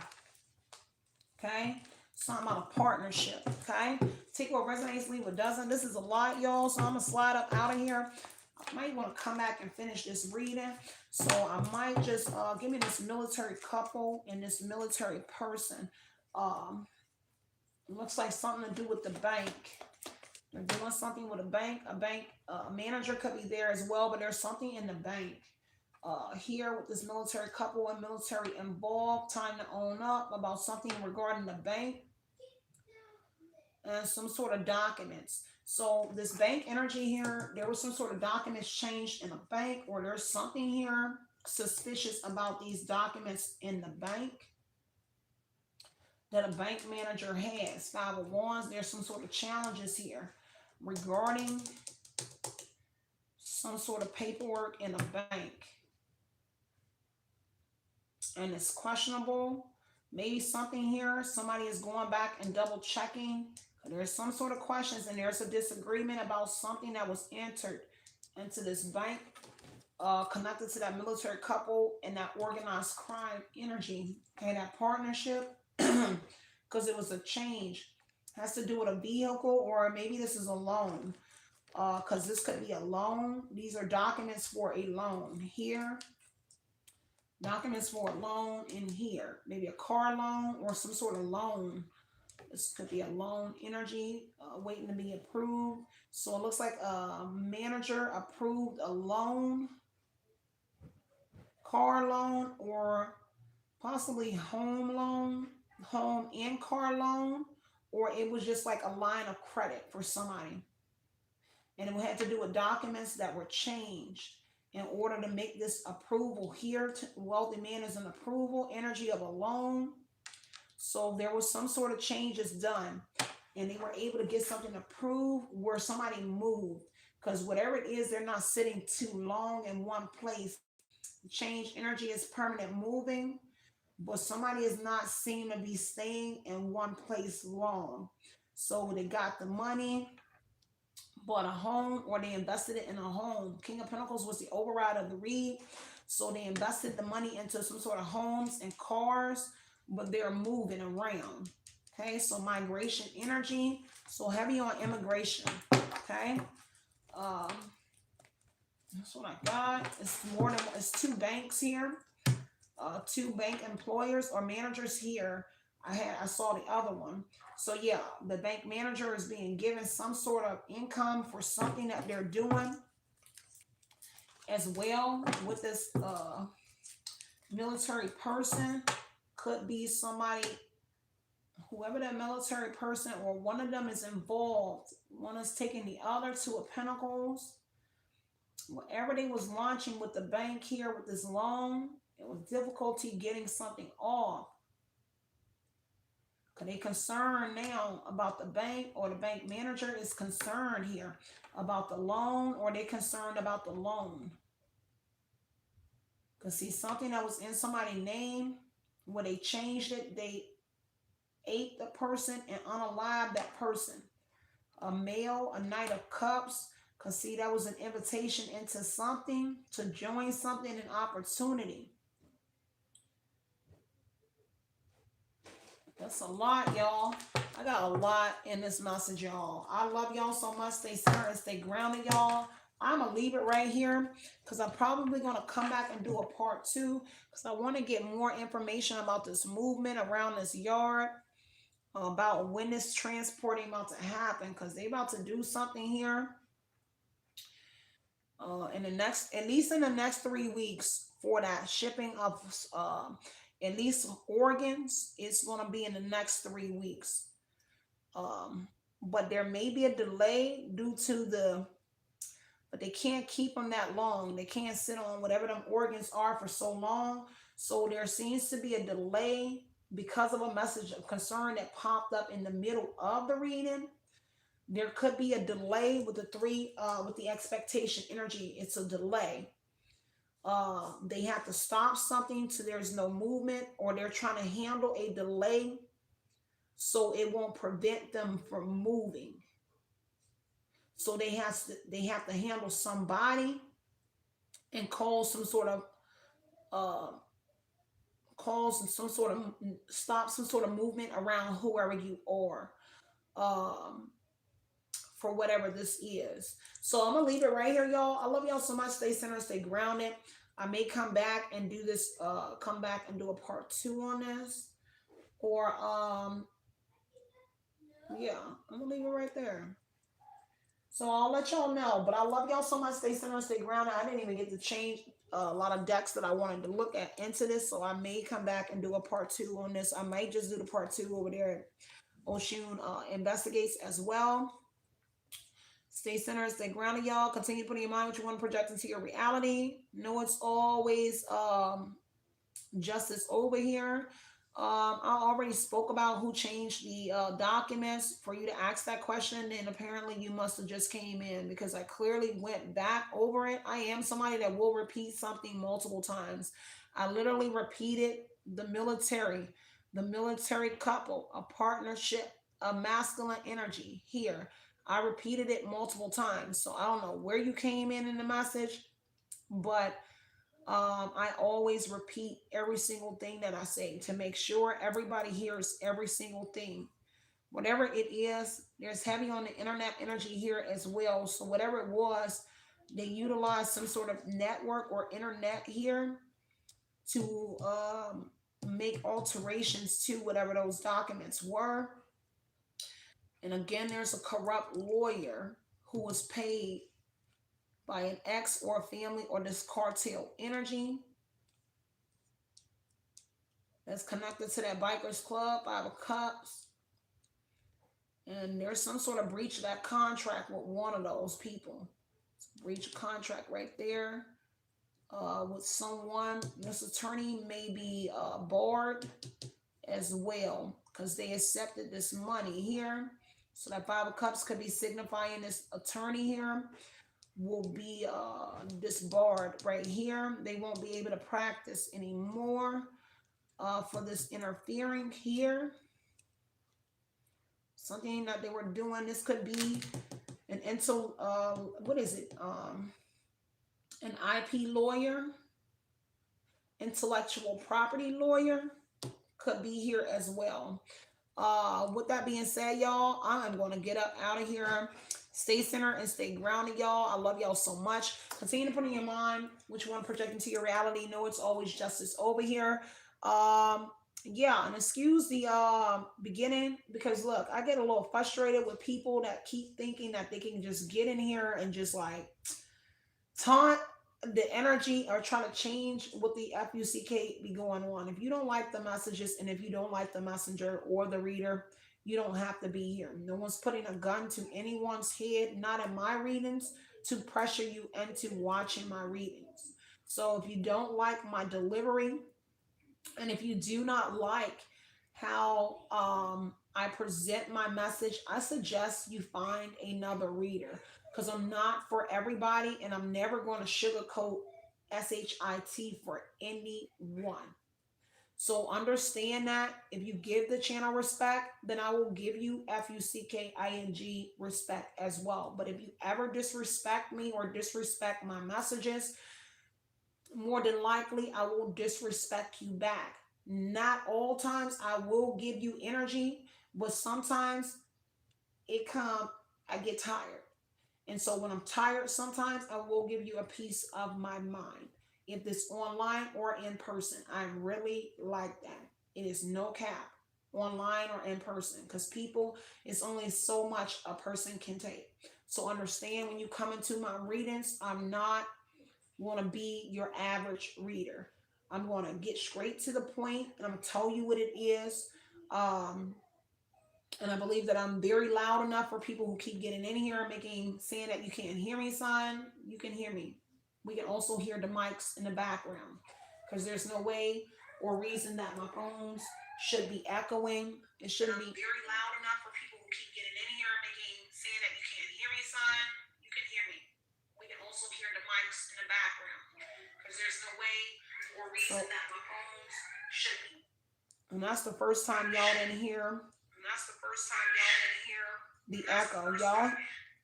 Okay? Something about a partnership. Okay? Take what resonates, leave what doesn't. This is a lot, y'all. So I'm going to slide up out of here. I might want to come back and finish this reading. So I might just give me this military couple and this military person. It looks like something to do with the bank. They're doing something with a bank. A bank manager could be there as well, but there's something in the bank. Here with this military couple and military involved, time to own up about something regarding the bank and some sort of documents. So this bank energy here, there was some sort of documents changed in a bank, or there's something here suspicious about these documents in the bank that a bank manager has. Five of Wands, there's some sort of challenges here regarding some sort of paperwork in a bank. And it's questionable. Maybe something here, somebody is going back and double checking. There's some sort of questions and there's a disagreement about something that was entered into this bank connected to that military couple and that organized crime energy. Okay, that partnership, because it was a change. Has to do with a vehicle, or maybe this is a loan. Because this could be a loan. These are documents for a loan here. Documents for a loan in here. Maybe a car loan or some sort of loan. This could be a loan energy waiting to be approved. So it looks like a manager approved a loan, car loan, or possibly home loan, home and car loan, or it was just like a line of credit for somebody. And it had to do with documents that were changed in order to make this approval here. Wealthy man is an approval energy of a loan. So there was some sort of changes done, and they were able to get something approved where somebody moved. Because whatever it is, they're not sitting too long in one place. Change energy is permanent moving, but somebody is not seen to be staying in one place long. So they got the money, bought a home, or they invested it in a home. King of Pentacles was the override of the read. So they invested the money into some sort of homes and cars, but they're moving around. Okay, so migration energy. So heavy on immigration. Okay. That's what I got. It's two banks here. Two bank employers or managers here. I saw the other one. So yeah, the bank manager is being given some sort of income for something that they're doing as well with this military person. Could be somebody, whoever that military person, or one of them is involved. One is taking the other, two of pentacles. Whatever they was launching with the bank here with this loan, it was difficulty getting something off. Because they concerned now about the bank, or the bank manager is concerned here about the loan, or they concerned about the loan. Because see, something that was in somebody's name, when they changed it, they ate the person and unalived that person. A male, a Knight of Cups. Because see, that was an invitation into something, to join something, an opportunity. That's a lot, y'all. I got a lot in this message, y'all. I love y'all so much. Stay centered and stay grounded, y'all. I'm going to leave it right here because I'm probably going to come back and do a part 2 because I want to get more information about this movement around this yard, about when this transporting about to happen, because they about to do something here in the next, at least in the next 3 weeks, for that shipping of at least organs. It's going to be in the next 3 weeks. But there may be a delay due to but they can't keep them that long. They can't sit on whatever them organs are for so long. So there seems to be a delay because of a message of concern that popped up in the middle of the reading. There could be a delay with the three, with the expectation energy. It's a delay. They have to stop something so there's no movement, or they're trying to handle a delay so it won't prevent them from moving. So they have to handle somebody and call some sort of stop some sort of movement around whoever you are, for whatever this is. So I'm gonna leave it right here, y'all. I love y'all so much. Stay centered, stay grounded. I may come back and do this, come back and do a part 2 on this, or yeah, I'm gonna leave it right there. So I'll let y'all know, but I love y'all so much. Stay centered, stay grounded. I didn't even get to change a lot of decks that I wanted to look at into this, so I may come back and do a part 2 on this. I might just do the part 2 over there at Oshun Investigates as well. Stay centered, stay grounded, y'all. Continue putting in mind what you want to project into your reality. Know it's always justice over here. I already spoke about who changed the documents for you to ask that question, and apparently you must have just came in because I clearly went back over it. I am somebody that will repeat something multiple times. I literally repeated the military couple, a partnership, a masculine energy here. I repeated it multiple times, so I don't know where you came in the message, but I always repeat every single thing that I say to make sure everybody hears every single thing. Whatever it is, there's heavy on the internet energy here as well. So whatever it was, they utilized some sort of network or internet here to make alterations to whatever those documents were. And again, there's a corrupt lawyer who was paid by an ex or a family or this cartel energy that's connected to that bikers club, Five of Cups. And there's some sort of breach of that contract with one of those people. Breach of contract right there with someone. This attorney may be barred as well because they accepted this money here. So that Five of Cups could be signifying this attorney here will be disbarred right here. They won't be able to practice anymore for this interfering here. Something that they were doing. This could be an what is it? An IP lawyer, intellectual property lawyer could be here as well. With that being said, y'all, I'm going to get up out of here. Stay centered and stay grounded, y'all. I love y'all so much. Continue to put in your mind which one project into your reality. Know it's always justice over here. Yeah, and excuse the beginning because look, I get a little frustrated with people that keep thinking that they can just get in here and just like taunt the energy or try to change what the FUCK be going on. If you don't like the messages and if you don't like the messenger or the reader, you don't have to be here. No one's putting a gun to anyone's head, not in my readings, to pressure you into watching my readings. So if you don't like my delivery, and if you do not like how I present my message, I suggest you find another reader because I'm not for everybody and I'm never going to sugarcoat SHIT for anyone. So understand that if you give the channel respect, then I will give you FUCKING respect as well. But if you ever disrespect me or disrespect my messages, more than likely I will disrespect you back. Not all times I will give you energy, but sometimes I get tired. And so when I'm tired, sometimes I will give you a piece of my mind. If it's online or in person, I'm really like that. It is no cap, online or in person, because people, it's only so much a person can take. So understand when you come into my readings, I'm not going to be your average reader. I'm going to get straight to the point and I'm going to tell you what it is. And I believe that I'm very loud enough for people who keep getting in here saying that you can't hear me, son. You can hear me. We can also hear the mics in the background because there's no way or reason that my phones should be echoing. It shouldn't be very loud enough for people who keep getting in here saying that you can't hear me, son. You can hear me. We can also hear the mics in the background because there's no way or reason that my phones should be. And that's the first time y'all didn't hear. The echo, y'all.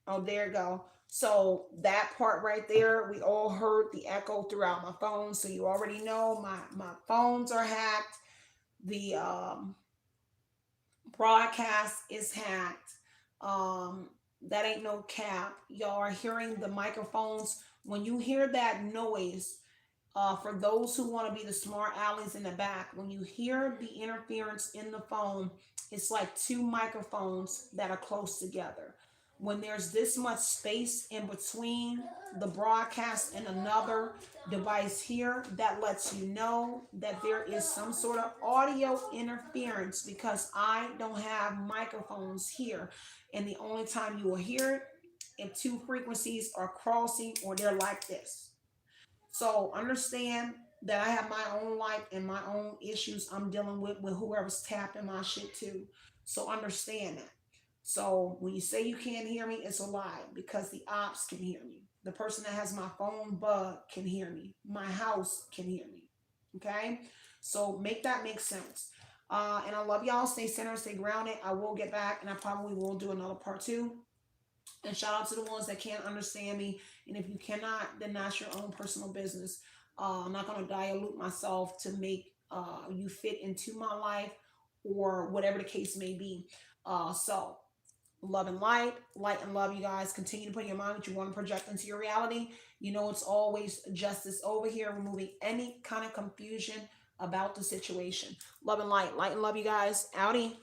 Oh, there you go. So that part right there, we all heard the echo throughout my phone. So you already know my phones are hacked. The broadcast is hacked. That ain't no cap. Y'all are hearing the microphones. When you hear that noise, for those who want to be the smart alleys in the back, when you hear the interference in the phone, it's like two microphones that are close together. When there's this much space in between the broadcast and another device here, that lets you know that there is some sort of audio interference because I don't have microphones here. And the only time you will hear it if two frequencies are crossing or they're like this. So understand that I have my own life and my own issues I'm dealing with whoever's tapping my shit too. So understand that. So when you say you can't hear me, it's a lie because the ops can hear me. The person that has my phone bug can hear me. My house can hear me. Okay? So make that make sense. And I love y'all. Stay centered, stay grounded. I will get back and I probably will do another part 2. And shout out to the ones that can't understand me. And if you cannot, then that's your own personal business. I'm not going to dilute myself to make you fit into my life or whatever the case may be. So, love and light and love, you guys. Continue to put in your mind what you want to project into your reality. You know, it's always justice over here, removing any kind of confusion about the situation. Love and light and love, you guys. Outie.